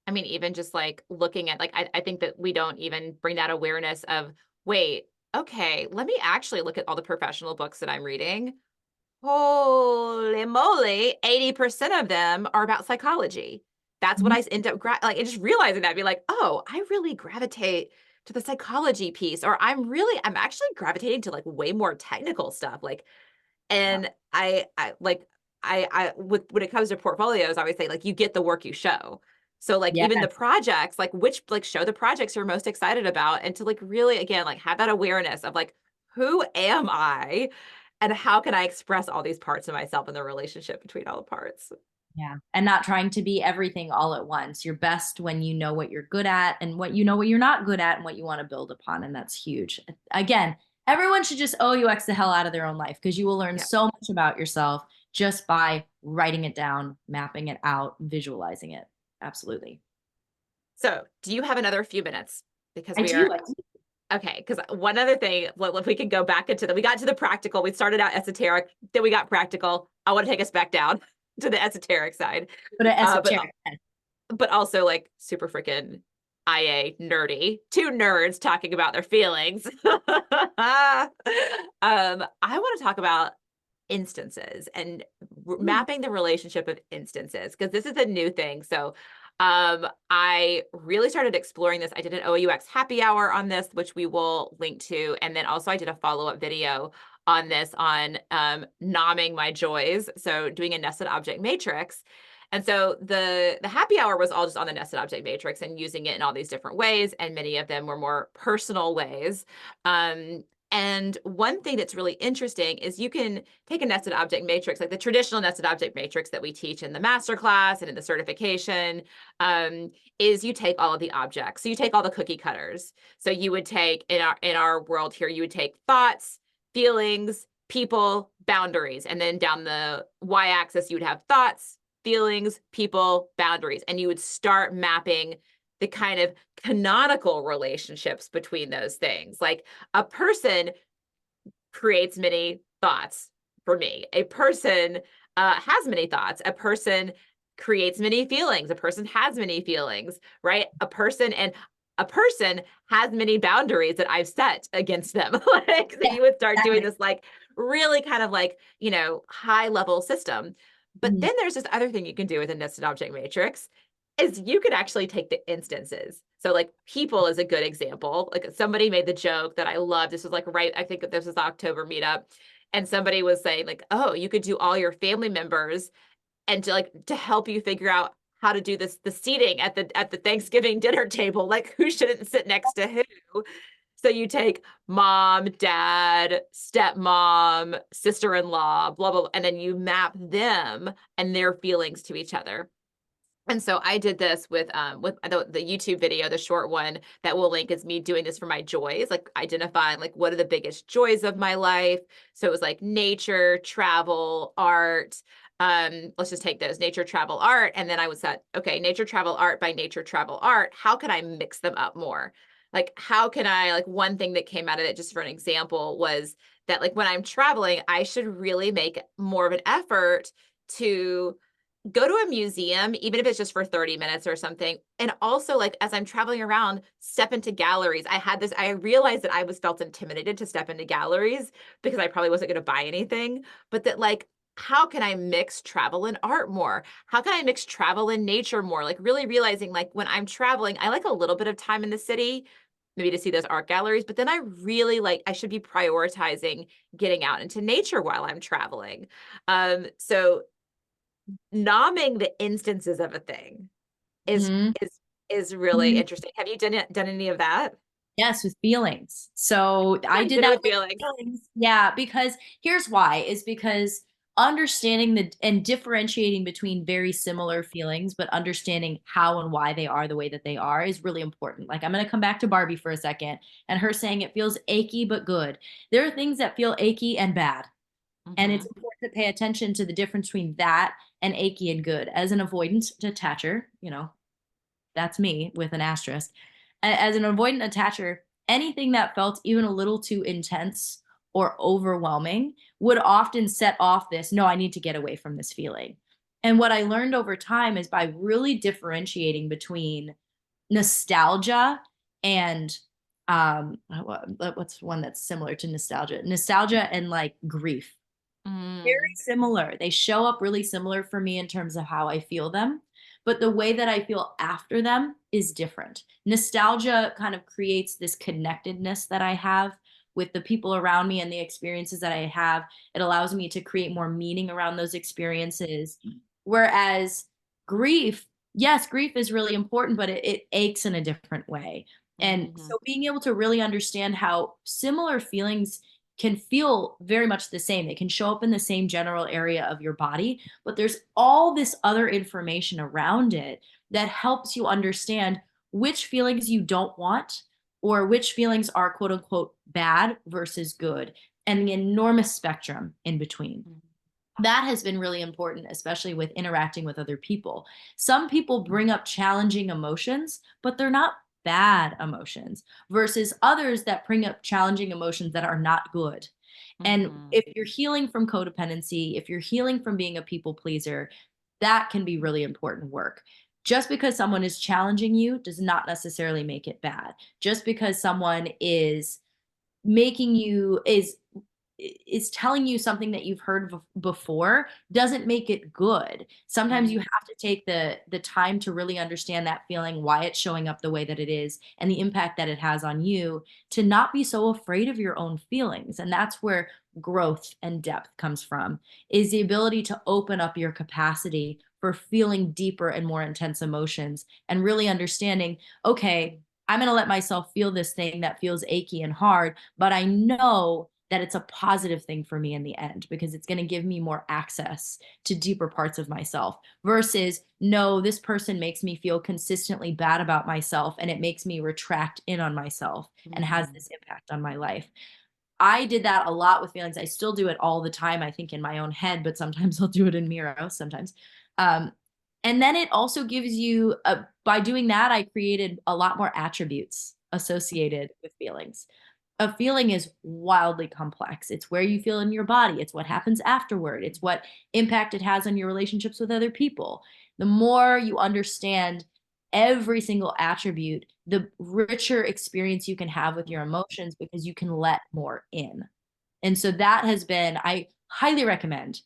I mean, even just like looking at, like, I think that we don't even bring that awareness of, wait, okay, let me actually look at all the professional books that I'm reading. Holy moly, 80% of them are about psychology. That's what Mhm. I end up like, and just realizing that, be like, oh, I really gravitate to the psychology piece, or I'm actually gravitating to like way more technical stuff. Like, Yeah. and with when it comes to portfolios, I always say like you get the work you show. So like Yeah. even the projects, like which like show the projects you're most excited about, and to like really again like have that awareness of like, who am I, and how can I express all these parts of myself and the relationship between all the parts. Yeah. And not trying to be everything all at once. You're best when you know what you're good at and what you know what you're not good at and what you want to build upon. And that's huge. Again, everyone should just OUX the hell out of their own life, because you will learn Yeah. so much about yourself just by writing it down, mapping it out, visualizing it. Absolutely. So do you have another few minutes? Because I we do. are okay. Because one other thing, if we can go back into we got to the practical, we started out esoteric, then we got practical. I want to take us back down to the esoteric side. But an Uh, but esoteric. but also like super freaking IA nerdy. Two nerds talking about their feelings. I want to talk about instances and mapping the relationship of instances, because this is a new thing. So I really started exploring this. I did an OUX happy hour on this, which we will link to. And then also I did a follow-up video on this on nomming my joys. So doing a nested object matrix. And so the happy hour was all just on the nested object matrix and using it in all these different ways. And many of them were more personal ways. And one thing that's really interesting is you can take a nested object matrix, like the traditional nested object matrix that we teach in the masterclass and in the certification, is you take all of the objects. So you take all the cookie cutters. So you would take, in our world here, you would take thoughts, feelings, people, boundaries. And then down the y-axis, you would have thoughts, feelings, people, boundaries. And you would start mapping the kind of canonical relationships between those things. Like a person creates many thoughts for me. A person has many thoughts. A person creates many feelings. A person has many feelings, right? A person has many boundaries that I've set against them. Like that Yeah, you would start doing exactly. this like really kind of like, high level system. But Mhm. then there's this other thing you can do with a nested object matrix is you could actually take the instances. So like people is a good example. Like somebody made the joke that I love. This was like I think this was October meetup. And somebody was saying like, oh, you could do all your family members and to help you figure out how to do the seating at the Thanksgiving dinner table, like who shouldn't sit next to who. So you take mom, dad, stepmom, sister-in-law, blah, blah, blah, and then you map them and their feelings to each other. And so I did this with the YouTube video, the short one that will link is me doing this for my joys, like identifying like what are the biggest joys of my life. So it was like nature, travel, art. Let's just take those nature, travel, art. And then I would say, okay, nature, travel, art by nature, travel, art. How can I mix them up more? Like, how can I, like, one thing that came out of it, just for an example, was that like when I'm traveling, I should really make more of an effort to go to a museum, even if it's just for 30 minutes or something. And also, like, as I'm traveling around, step into galleries. I realized that I was felt intimidated to step into galleries because I probably wasn't going to buy anything, but that, like, how can I mix travel and art more? How can I mix travel and nature more? Like, really realizing, like, when I'm traveling, I like a little bit of time in the city, maybe to see those art galleries, but then I really like, I should be prioritizing getting out into nature while I'm traveling. So nomming the instances of a thing is Mhm. is is really Mhm. interesting. Have you done any of that? Yes, with feelings. So I You did did it that with with feelings. feelings. Yeah, because here's why, is because understanding the and differentiating between very similar feelings, but understanding how and why they are the way that they are is really important. Like I'm going to come back to Barbie for a second and her saying it feels achy but good. There are things that feel achy and bad. And it's Mhm. important to pay attention to the difference between that and achy and good. As an avoidant attacher, that's me with an asterisk. As an avoidant attacher, anything that felt even a little too intense or overwhelming would often set off this, no, I need to get away from this feeling. And what I learned over time is by really differentiating between nostalgia and what's one that's similar to nostalgia? Nostalgia and like grief. Very Mm. similar. They show up really similar for me in terms of how I feel them, but the way that I feel after them is different. Nostalgia kind of creates this connectedness that I have with the people around me and the experiences that I have. It allows me to create more meaning around those experiences. Whereas grief, yes, grief is really important, but it aches in a different way. And Mhm. so being able to really understand how similar feelings can feel very much the same. They can show up in the same general area of your body, but there's all this other information around it that helps you understand which feelings you don't want or which feelings are quote unquote bad versus good, and the enormous spectrum in between. Mhm. That has been really important, especially with interacting with other people. Some people bring up challenging emotions, but they're not bad emotions, versus others that bring up challenging emotions that are not good. And Mhm. if you're healing from codependency, if you're healing from being a people pleaser, that can be really important work. Just because someone is challenging you does not necessarily make it bad. Just because someone is making you is telling you something that you've heard before doesn't make it good. Sometimes you Mhm. have to take the time to really understand that feeling, why it's showing up the way that it is, and the impact that it has on you, to not be so afraid of your own feelings. And that's where growth and depth comes from, is the ability to open up your capacity for feeling deeper and more intense emotions and really understanding, okay, I'm going to let myself feel this thing that feels achy and hard, but I know that it's a positive thing for me in the end because it's going to give me more access to deeper parts of myself, versus no, this person makes me feel consistently bad about myself and it makes me retract in on myself and has Mhm. this impact on my life. I did that a lot with feelings. I still do it all the time, I think, in my own head, but sometimes I'll do it in Miro sometimes. Um, and then it also gives you, by doing that, I created a lot more attributes associated with feelings. A feeling is wildly complex. It's where you feel in your body, it's what happens afterward, it's what impact it has on your relationships with other people. The more you understand every single attribute, the richer experience you can have with your emotions because you can let more in. And so that has been, I highly recommend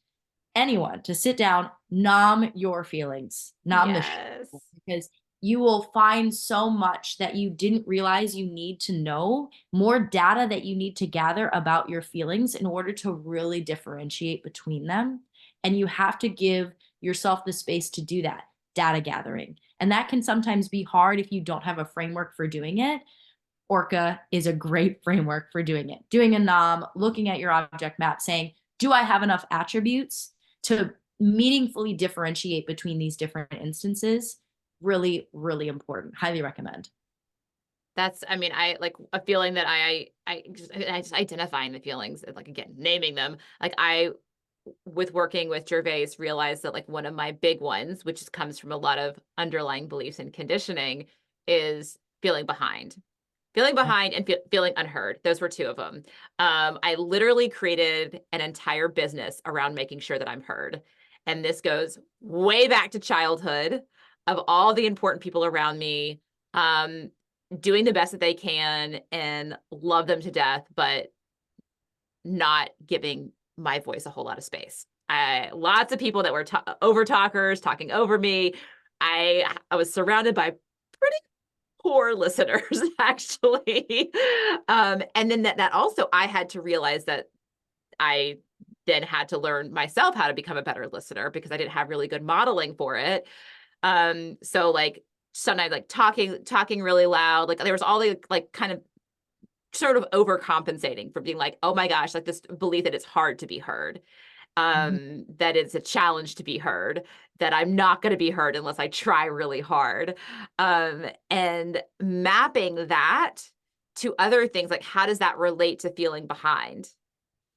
anyone to sit down, nom your feelings, nom the Yes. because you will find so much that you didn't realize you need to know, more data that you need to gather about your feelings in order to really differentiate between them. And you have to give yourself the space to do that data gathering. And that can sometimes be hard if you don't have a framework for doing it. OOUXing is a great framework for doing it. Doing a NOM, looking at your object map, saying, do I have enough attributes to meaningfully differentiate between these different instances? Really, really important. Highly recommend. That's, I mean, I like a feeling that I just identifying the feelings, like again, naming them. Like with working with Gervais, realized that like one of my big ones, which comes from a lot of underlying beliefs and conditioning, is feeling behind and feeling unheard. Those were two of them. I literally created an entire business around making sure that I'm heard. And this goes way back to childhood, of all the important people around me, doing the best that they can and love them to death, but not giving my voice a whole lot of space. Lots of people that were over talkers, talking over me. I was surrounded by pretty poor listeners, actually. And then that also, I had to realize that I then had to learn myself how to become a better listener, because I didn't have really good modeling for it. So like sometimes like talking really loud, like there was all the like kind of sort of overcompensating for being like, oh my gosh, like this belief that it's hard to be heard, that it's a challenge to be heard, that I'm not going to be heard unless I try really hard. And mapping that to other things, like how does that relate to feeling behind?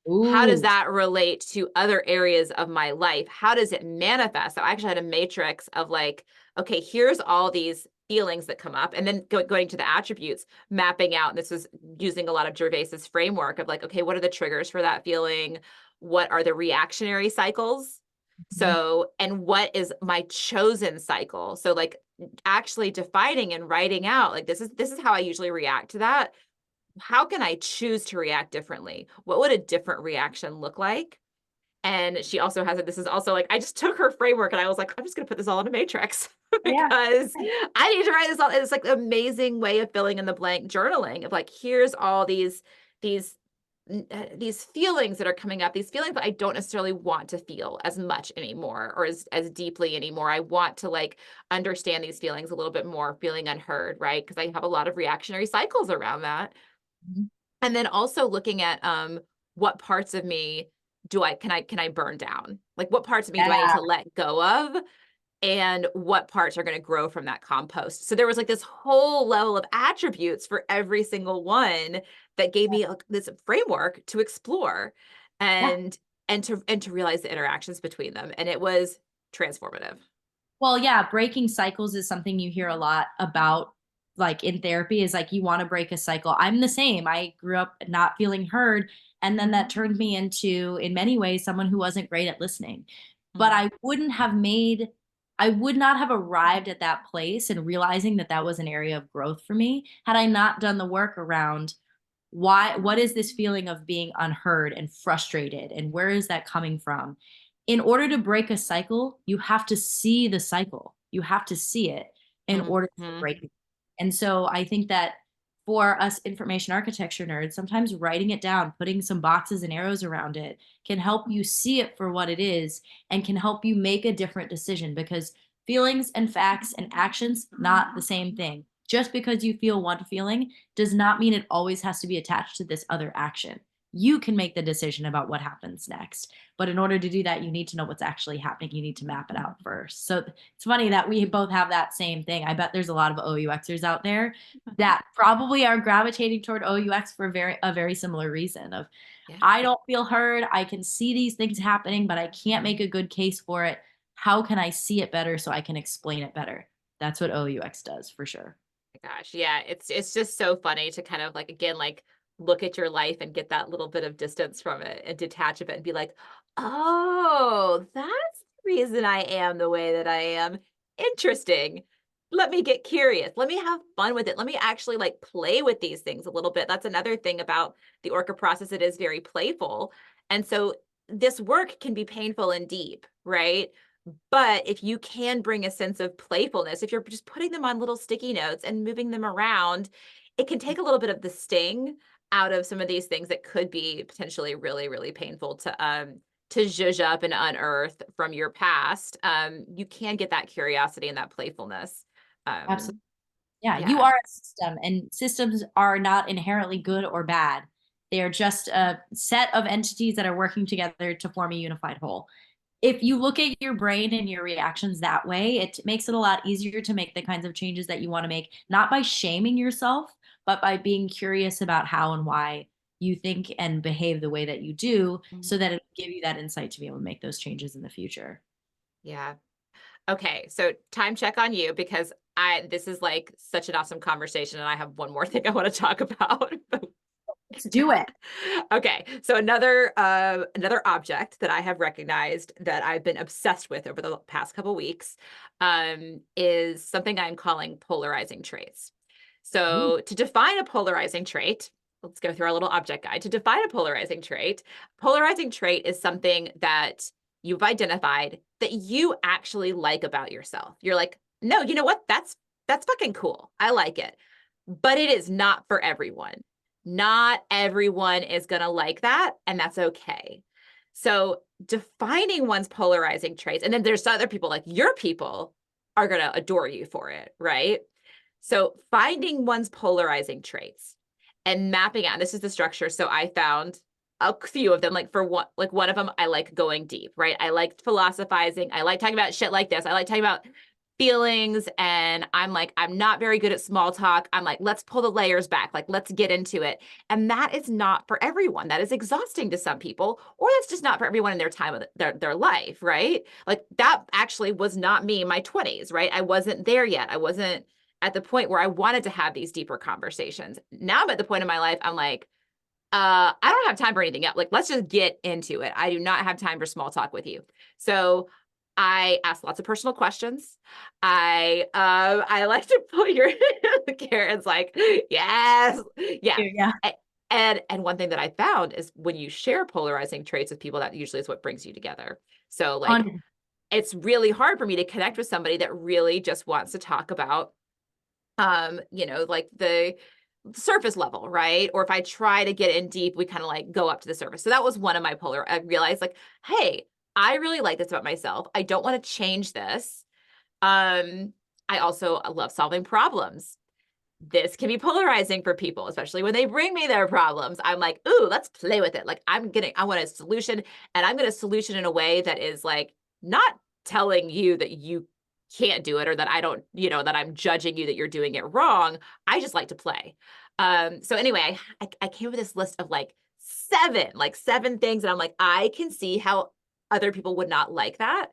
How does Ooh. that relate to other areas of my life? How does it manifest? So I actually had a matrix of like, okay, here's all these feelings that come up, and then going to the attributes, mapping out. And this was using a lot of Gervais's framework of like, okay, what are the triggers for that feeling? What are the reactionary cycles? So, and what is my chosen cycle? So like actually defining and writing out, like, this is how I usually react to that. How can I choose to react differently? What would a different reaction look like? And she also has it. This is also like, I just took her framework and I was like, I'm just going to put this all in a matrix Yeah. because I need to write this all. It's like an amazing way of filling in the blank journaling of like, here's all these these feelings that are coming up, these feelings that I don't necessarily want to feel as much anymore, or as deeply anymore. I want to like understand these feelings a little bit more, feeling unheard, right? Because I have a lot of reactionary cycles around that. And then also looking at what parts of me can I burn down? Like what parts of me do I need Yeah. to let go of? And what parts are going to grow from that compost? So there was like this whole level of attributes for every single one that gave me this framework to explore Yeah. and to realize the interactions between them. And it was transformative. Well, yeah, breaking cycles is something you hear a lot about, like in therapy, is like you want to break a cycle. I'm the same. I grew up not feeling heard, and then that turned me into, in many ways, someone who wasn't great at listening. But Mm, I would not have arrived at that place and realizing that that was an area of growth for me had I not done the work around what is this feeling of being unheard and frustrated, and where is that coming from? In order to break a cycle, you have to see the cycle. You have to see it in order to mhm. break it. And so I think that for us information architecture nerds, sometimes writing it down, putting some boxes and arrows around it can help you see it for what it is and can help you make a different decision, because feelings and facts and actions, not the same thing. Just because you feel one feeling does not mean it always has to be attached to this other action. You can make the decision about what happens next. But in order to do that, you need to know what's actually happening. You need to map it out first. So it's funny that we both have that same thing. I bet there's a lot of OUXers out there that probably are gravitating toward OUX for a very similar reason of, Yeah. I don't feel heard. I can see these things happening, but I can't make a good case for it. How can I see it better so I can explain it better? That's what OUX does for sure. Gosh, yeah, it's just so funny to kind of like again like look at your life and get that little bit of distance from it and detach of it and be like, "Oh, that's the reason I am the way that I am. Interesting. Let me get curious. Let me have fun with it. Let me actually like play with these things a little bit." That's another thing about the Orca process. It is very playful. And so this work can be painful and deep, right? But if you can bring a sense of playfulness, if you're just putting them on little sticky notes and moving them around, it can take a little bit of the sting out of some of these things that could be potentially really, really painful to zhuzh up and unearth from your past. You can get that curiosity and that playfulness. Absolutely. Um, Yeah, you Yeah. are a system, and systems are not inherently good or bad. They are just a set of entities that are working together to form a unified whole. If you look at your brain and your reactions that way, it makes it a lot easier to make the kinds of changes that you want to make, not by shaming yourself, but by being curious about how and why you think and behave the way that you do, so that it'll give you that insight to be able to make those changes in the future. Yeah. Okay, so time check on you because this is like such an awesome conversation and I have one more thing I want to talk about. Let's do it. Okay, so another object that I have recognized that I've been obsessed with over the past couple weeks is something I'm calling polarizing traits. Ooh. So to define a polarizing trait, let's go through our little object guide. To define a polarizing trait is something that you've identified that you actually like about yourself. You're like, no, you know what? That's fucking cool. I like it. But it is not for everyone. Not everyone is going to like that, and that's okay. So defining one's polarizing traits, and then there's other people, like your people are going to adore you for it, right? So finding one's polarizing traits and mapping out, this is the structure. So I found a few of them, like one of them, I like going deep, right? I like philosophizing. I like talking about shit like this. I like talking about feelings, and I'm like, I'm not very good at small talk. I'm like, let's pull the layers back. Like, let's get into it. And that is not for everyone. That is exhausting to some people, or that's just not for everyone in their time of their life, right? Like that actually was not me in my 20s, right? I wasn't there yet. I wasn't at the point where I wanted to have these deeper conversations. Now I'm at the point in my life, I'm like, I don't have time for anything else. Like, let's just get into it. I do not have time for small talk with you. So I ask lots of personal questions. I like to put your Karen's like, yes, yeah. Yeah. And one thing that I found is when you share polarizing traits with people, that usually is what brings you together. So like, it's really hard for me to connect with somebody that really just wants to talk about, like the surface level, right? Or if I try to get in deep, we kind of like go up to the surface. So that was one of my I realized like, hey, I really like this about myself. I don't want to change this. I also love solving problems. This can be polarizing for people, especially when they bring me their problems. I'm like, ooh, let's play with it. Like I want a solution, and I'm going to solution in a way that is like not telling you that you can't do it, or that I don't, that I'm judging you that you're doing it wrong. I just like to play. So anyway, I came up with this list of like seven things, and I'm like, I can see how other people would not like that.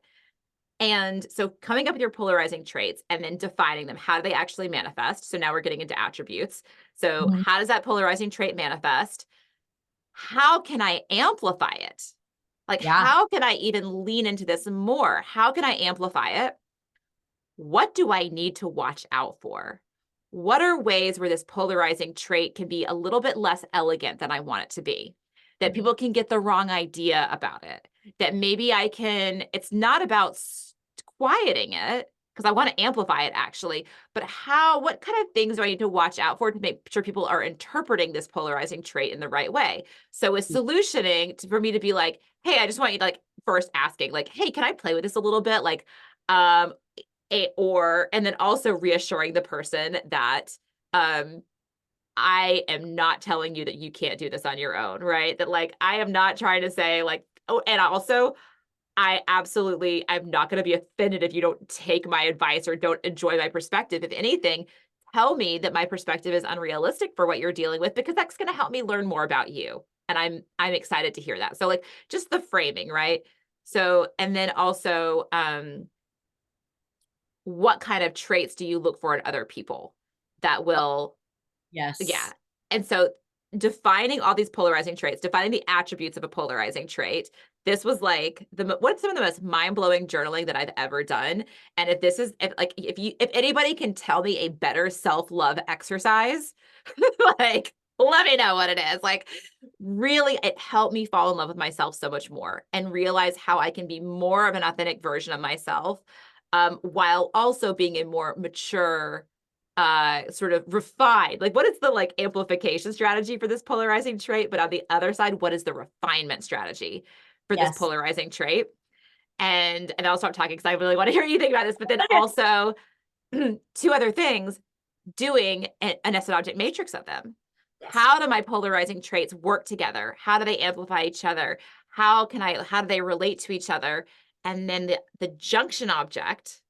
And so coming up with your polarizing traits and then defining them, how do they actually manifest? So now we're getting into attributes. So Mhm. how does that polarizing trait manifest? How can I amplify it? Like, Yeah. how can I even lean into this more? How can I amplify it? What do I need to watch out for? What are ways where this polarizing trait can be a little bit less elegant than I want it to be? That Mhm. people can get the wrong idea about it. That maybe it's not about quieting it, because I want to amplify it actually, but what kind of things do I need to watch out for to make sure people are interpreting this polarizing trait in the right way? So with solutioning, for me to be like, hey, I just want you to like first asking like, hey, can I play with this a little bit? Like, um, and then also reassuring the person that um I am not telling you that you can't do this on your own, right? That like I am not trying to say like, oh, and also I'm not going to be offended if you don't take my advice or don't enjoy my perspective. If anything, tell me that my perspective is unrealistic for what you're dealing with, because that's going to help me learn more about you. And I'm excited to hear that. So like just the framing, right? So, and then also what kind of traits do you look for in other people that will, yeah. Yes. And so defining all these polarizing traits, defining the attributes of a polarizing trait, this was like what's some of the most mind-blowing journaling that I've ever done. And if anybody can tell me a better self-love exercise, like let me know what it is. Like really, it helped me fall in love with myself so much more and realize how I can be more of an authentic version of myself, while also being a more mature, sort of refined, like what is the like amplification strategy for this polarizing trait? But on the other side, what is the refinement strategy for this Yes. polarizing trait? And I'll start talking because I really want to hear you think about this. But then also two other things. doing a nested object matrix of them. Yes. How do my polarizing traits work together? How do they amplify each other? How do they relate to each other? And then the junction object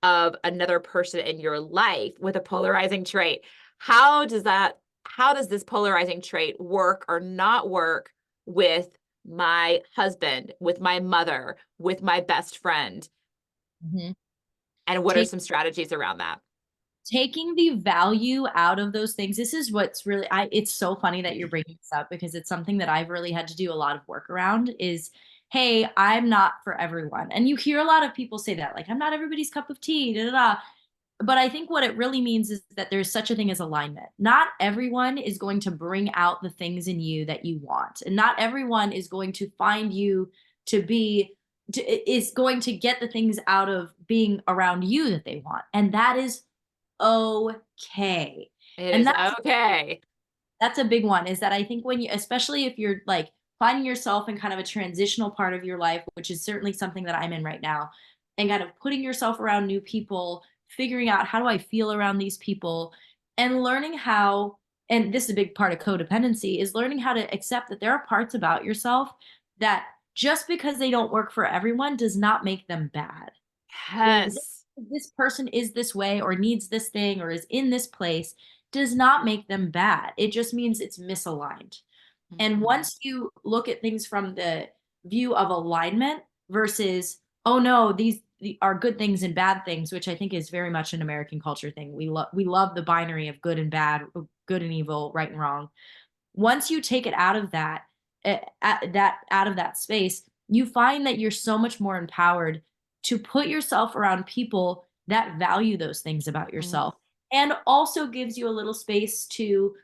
of another person in your life with a polarizing trait. How does this polarizing trait work or not work with my husband, with my mother, with my best friend? Mm-hmm. And what are some strategies around that? Taking the value out of those things. This is what's really, it's so funny that you're bringing this up because it's something that I've really had to do a lot of work around is, hey, I'm not for everyone. And you hear a lot of people say that, like, I'm not everybody's cup of tea, da da da. But I think what it really means is that there's such a thing as alignment. Not everyone is going to bring out the things in you that you want. And not everyone is going to find you to be, is going to get the things out of being around you that they want. And that is okay. It And is okay. that's a big one, is that I think when you, especially if you're like finding yourself in kind of a transitional part of your life, which is certainly something that I'm in right now, and kind of putting yourself around new people, figuring out how do I feel around these people, and learning how, and this is a big part of codependency, is learning how to accept that there are parts about yourself that just because they don't work for everyone does not make them bad. Yes. This person is this way or needs this thing or is in this place does not make them bad. It just means it's misaligned. And Mhm. once you look at things from the view of alignment versus, oh no, these are good things and bad things, which I think is very much an American culture thing. We love the binary of good and bad, good and evil, right and wrong. Once you take it out of that space, you find that you're so much more empowered to put yourself around people that value those things about Mhm. yourself, and also gives you a little space to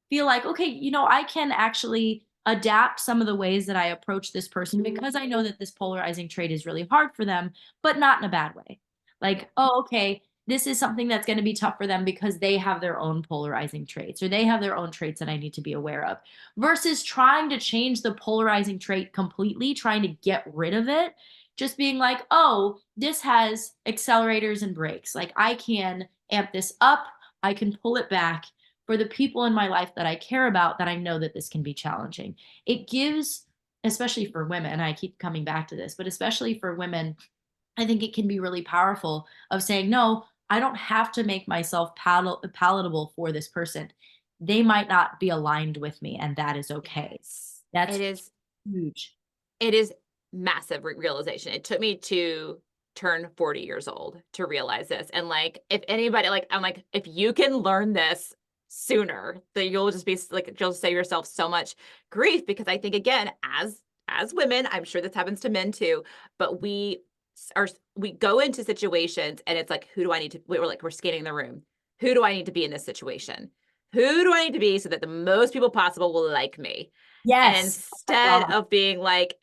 feel like, okay, I can actually adapt some of the ways that I approach this person because I know that this polarizing trait is really hard for them, but not in a bad way. Yeah. Like, oh, okay, this is something that's going to be tough for them because they have their own polarizing traits or they have their own traits that I need to be aware of, versus trying to change the polarizing trait completely, trying to get rid of it. Just being like, oh, this has accelerators and brakes. Like, I can amp this up, I can pull it back for the people in my life that I care about, that I know that this can be challenging. It gives, especially for women, and I keep coming back to this, but especially for women, I think it can be really powerful of saying, no, I don't have to make myself palatable for this person. They might not be aligned with me, and that is okay. Yes. That's huge. It is massive realization. It took me to turn 40 years old to realize this. And like, if anybody, like, I'm like, if you can learn this sooner, then you'll just be like, you'll save yourself so much grief. Because I think, again, as women, I'm sure this happens to men too, but we go into situations and it's like, who do I need to, we're scanning the room. Who do I need to be in this situation? Who do I need to be so that the most people possible will like me? And Yes. Oh my instead God. of being like,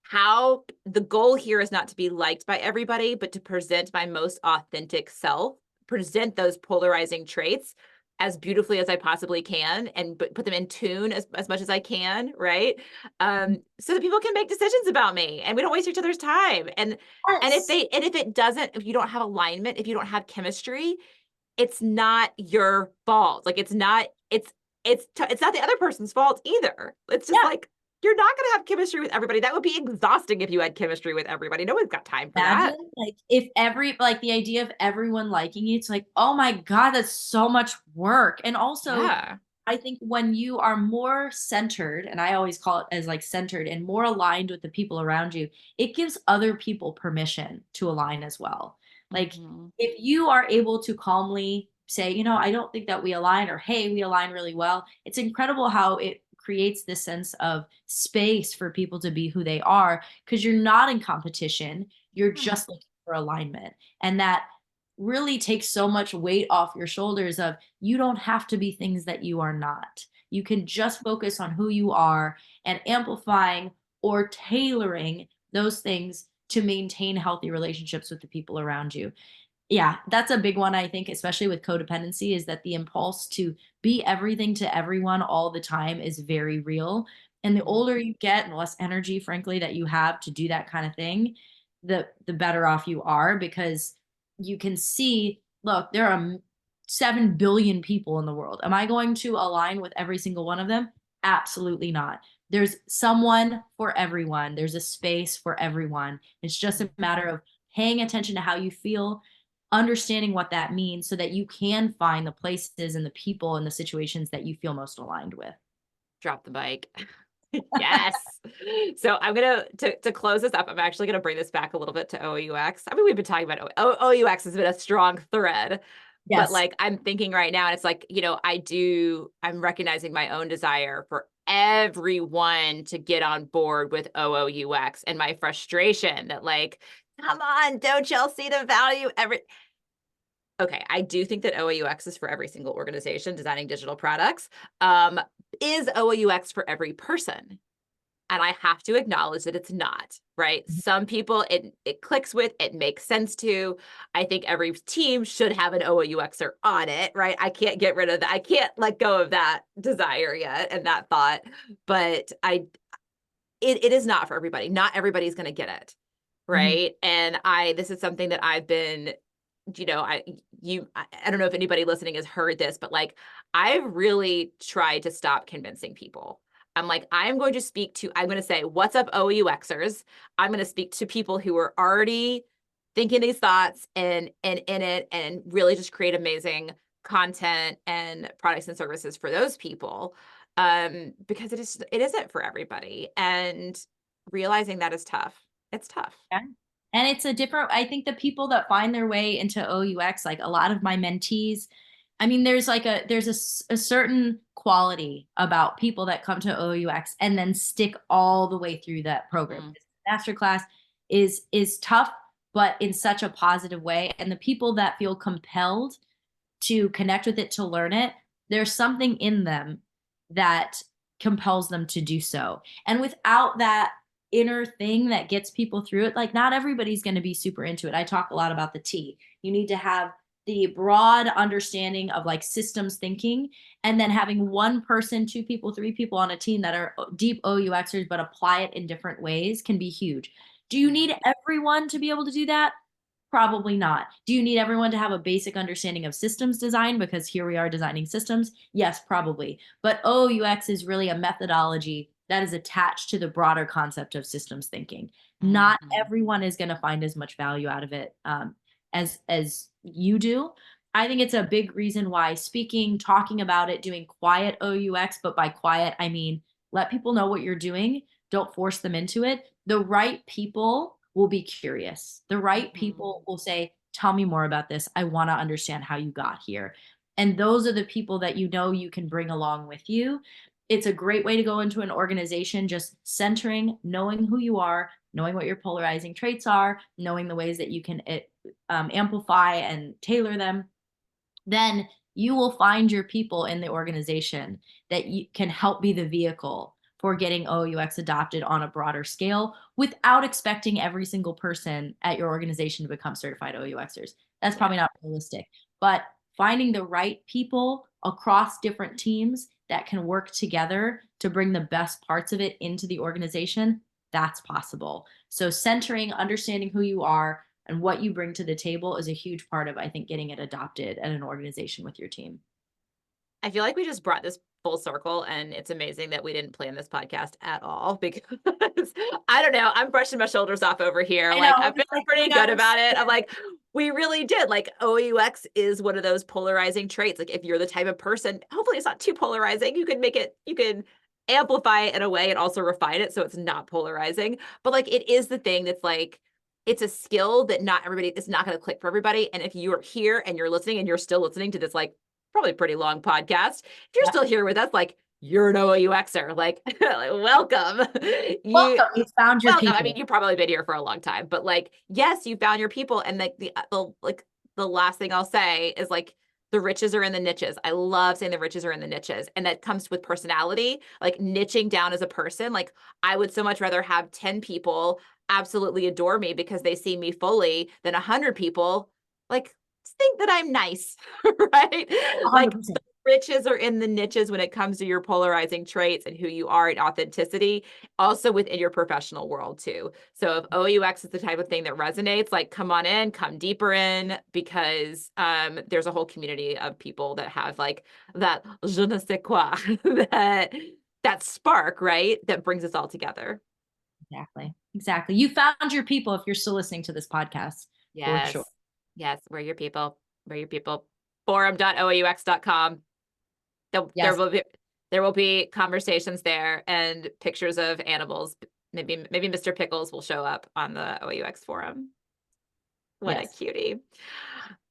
how the goal here is not to be liked by everybody, but to present my most authentic self, present those polarizing traits as beautifully as I possibly can, and put them in tune as much as I can, right? So that people can make decisions about me and we don't waste each other's time. And Yes. if you don't have alignment, if you don't have chemistry, it's not your fault. Like it's not the other person's fault either. It's just Yeah. like you're not going to have chemistry with everybody. That would be exhausting if you had chemistry with everybody. No one's got time for that. Imagine, like, if like the idea of everyone liking you, it's like, oh my God, that's so much work. And also, Yeah. I think when you are more centered, and I always call it as like centered and more aligned with the people around you, it gives other people permission to align as well. Like, Mhm. if you are able to calmly say, I don't think that we align, or hey, we align really well, it's incredible how it creates this sense of space for people to be who they are, because you're not in competition, you're Yeah. just looking for alignment. And that really takes so much weight off your shoulders of, you don't have to be things that you are not. You can just focus on who you are and amplifying or tailoring those things to maintain healthy relationships with the people around you. Yeah, that's a big one, I think, especially with codependency, is that the impulse to be everything to everyone all the time is very real. And the Mhm. older you get and the less energy, frankly, that you have to do that kind of thing, the better off you are, because you can see, look, there are 7 billion people in the world. Am I going to align with every single one of them? Absolutely not. There's someone for everyone. There's a space for everyone. It's just a matter of paying attention to how you feel, understanding what that means so that you can find the places and the people and the situations that you feel most aligned with. Drop the mic. Yes. So I'm gonna to close this up, I'm actually gonna bring this back a little bit to OOUX. I mean, we've been talking about OOUX has been a strong thread, but Yes. like I'm thinking right now, and it's like, I'm recognizing my own desire for everyone to get on board with OOUX and my frustration that like, come on, don't y'all see the value? Okay, I do think that OOUX is for every single organization designing digital products. Is OOUX for every person? And I have to acknowledge that it's not, right? Some people it clicks with, it makes sense to. I think every team should have an OOUXer on it, right? I can't get rid of that. I can't let go of that desire yet and that thought. But it is not for everybody. Not everybody's going to get it, Mhm. right? And this is something that I've been, I don't know if anybody listening has heard this, but like I've really tried to stop convincing people. I'm like, I'm going to say, what's up, OOUXers? I'm going to speak to people who are already thinking these thoughts and in it and really just create amazing content and products and services for those people. Because it isn't for everybody. And realizing that is tough. It's tough. Yeah. And it's a different, I think the people that find their way into OUX, like a lot of my mentees, I mean, there's a certain quality about people that come to OUX and then stick all the way through that program. Mhm. Masterclass is tough, but in such a positive way. And the people that feel compelled to connect with it, to learn it, there's something in them that compels them to do so. And without that inner thing that gets people through it, like not everybody's going to be super into it. I talk a lot about the T. You need to have the broad understanding of like systems thinking, and then having one person, two people, three people on a team that are deep OUXers but apply it in different ways can be huge. Do you Yeah. need everyone to be able to do that? Probably not. Do you need everyone to have a basic understanding of systems design? Because here we are designing systems. Yes, probably. But OUX is really a methodology that is attached to the broader concept of systems thinking. Not Mhm. everyone is going to find as much value out of it as you do. I think it's a big reason why speaking, talking about it, doing quiet OUX, but by quiet, I mean let people know what you're doing. Don't force them into it. The right people will be curious. The right Mhm. people will say, tell me more about this. I want to understand how you got here. And those are the people that you know you can bring along with you. It's a great way to go into an organization, just centering, knowing who you are, knowing what your polarizing traits are, knowing the ways that you can amplify and tailor them. Then you will find your people in the organization that you can help be the vehicle for getting OUX adopted on a broader scale without expecting every single person at your organization to become certified OUXers. That's Yeah. probably not realistic, but finding the right people across different teams that can work together to bring the best parts of it into the organization, that's possible. So centering, understanding who you are, and what you bring to the table is a huge part of, I think, getting it adopted at an organization with your team. I feel like we just brought this full circle, and it's amazing that we didn't plan this podcast at all because I don't know, I'm brushing my shoulders off over here. I know, Like I'm it's feeling like we pretty good got this. about it. I'm Yeah. like, we really did. Like OUX is one of those polarizing traits. Like if you're the type of person, hopefully it's not too polarizing. You can amplify it in a way and also refine it so it's not polarizing. But like it is the thing that's like it's a skill that not everybody it's not going to click for everybody. And if you're here and you're listening and you're still listening to this like probably pretty long podcast. If you're Yep. still here with us, like you're an OUXer, like, like welcome. You Welcome. You found your welcome. I mean, people. you've probably been here for a long time, but like, yes, you found your people. And like the last thing I'll say is like the riches are in the niches. I love saying the riches are in the niches. And that comes with personality, like niching down as a person. Like I would so much rather have 10 people absolutely adore me because they see me fully than 100 people like think that I'm nice, right? Like 100%. riches are in the niches when it comes to your polarizing traits and who you are and authenticity, also within your professional world too. So if OUX is the type of thing that resonates, like come on in, come deeper in, because there's a whole community of people that have like that je ne sais quoi, that spark, right? That brings us all together. Exactly. You found your people if you're still listening to this podcast. For Yes. sure. Yes. We're your people. We're your people. Forum.OOUX.com. Yes. There will be conversations there and pictures of animals. Maybe Mr. Pickles will show up on the OUX forum. What a cutie.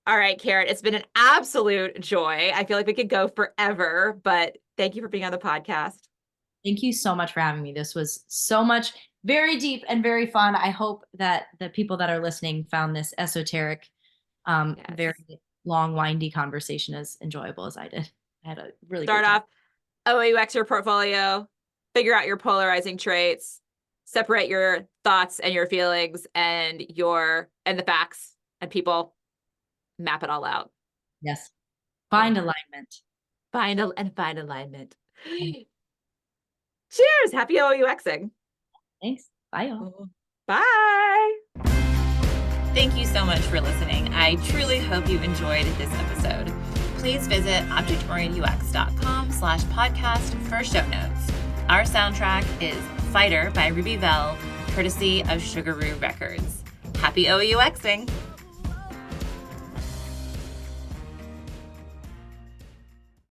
All right, Karen, it's been an absolute joy. I feel like we could go forever, but thank you for being on the podcast. Thank you so much for having me. This was so much, very deep and very fun. I hope that the people that are listening found this esoteric, very long, windy conversation as enjoyable as I did. I had a really Start off, OOUX your portfolio, figure out your polarizing traits, separate your thoughts and your feelings and the facts and people, map it all out. Yes. Find alignment. Find alignment. Cheers. Happy OOUXing. Thanks. Bye, y'all. Bye. Thank you so much for listening. I truly hope you enjoyed this episode. Please visit objectorientux.com/podcast for show notes. Our soundtrack is Fighter by Ruby Bell, courtesy of Sugaroo Records. Happy OOUXing!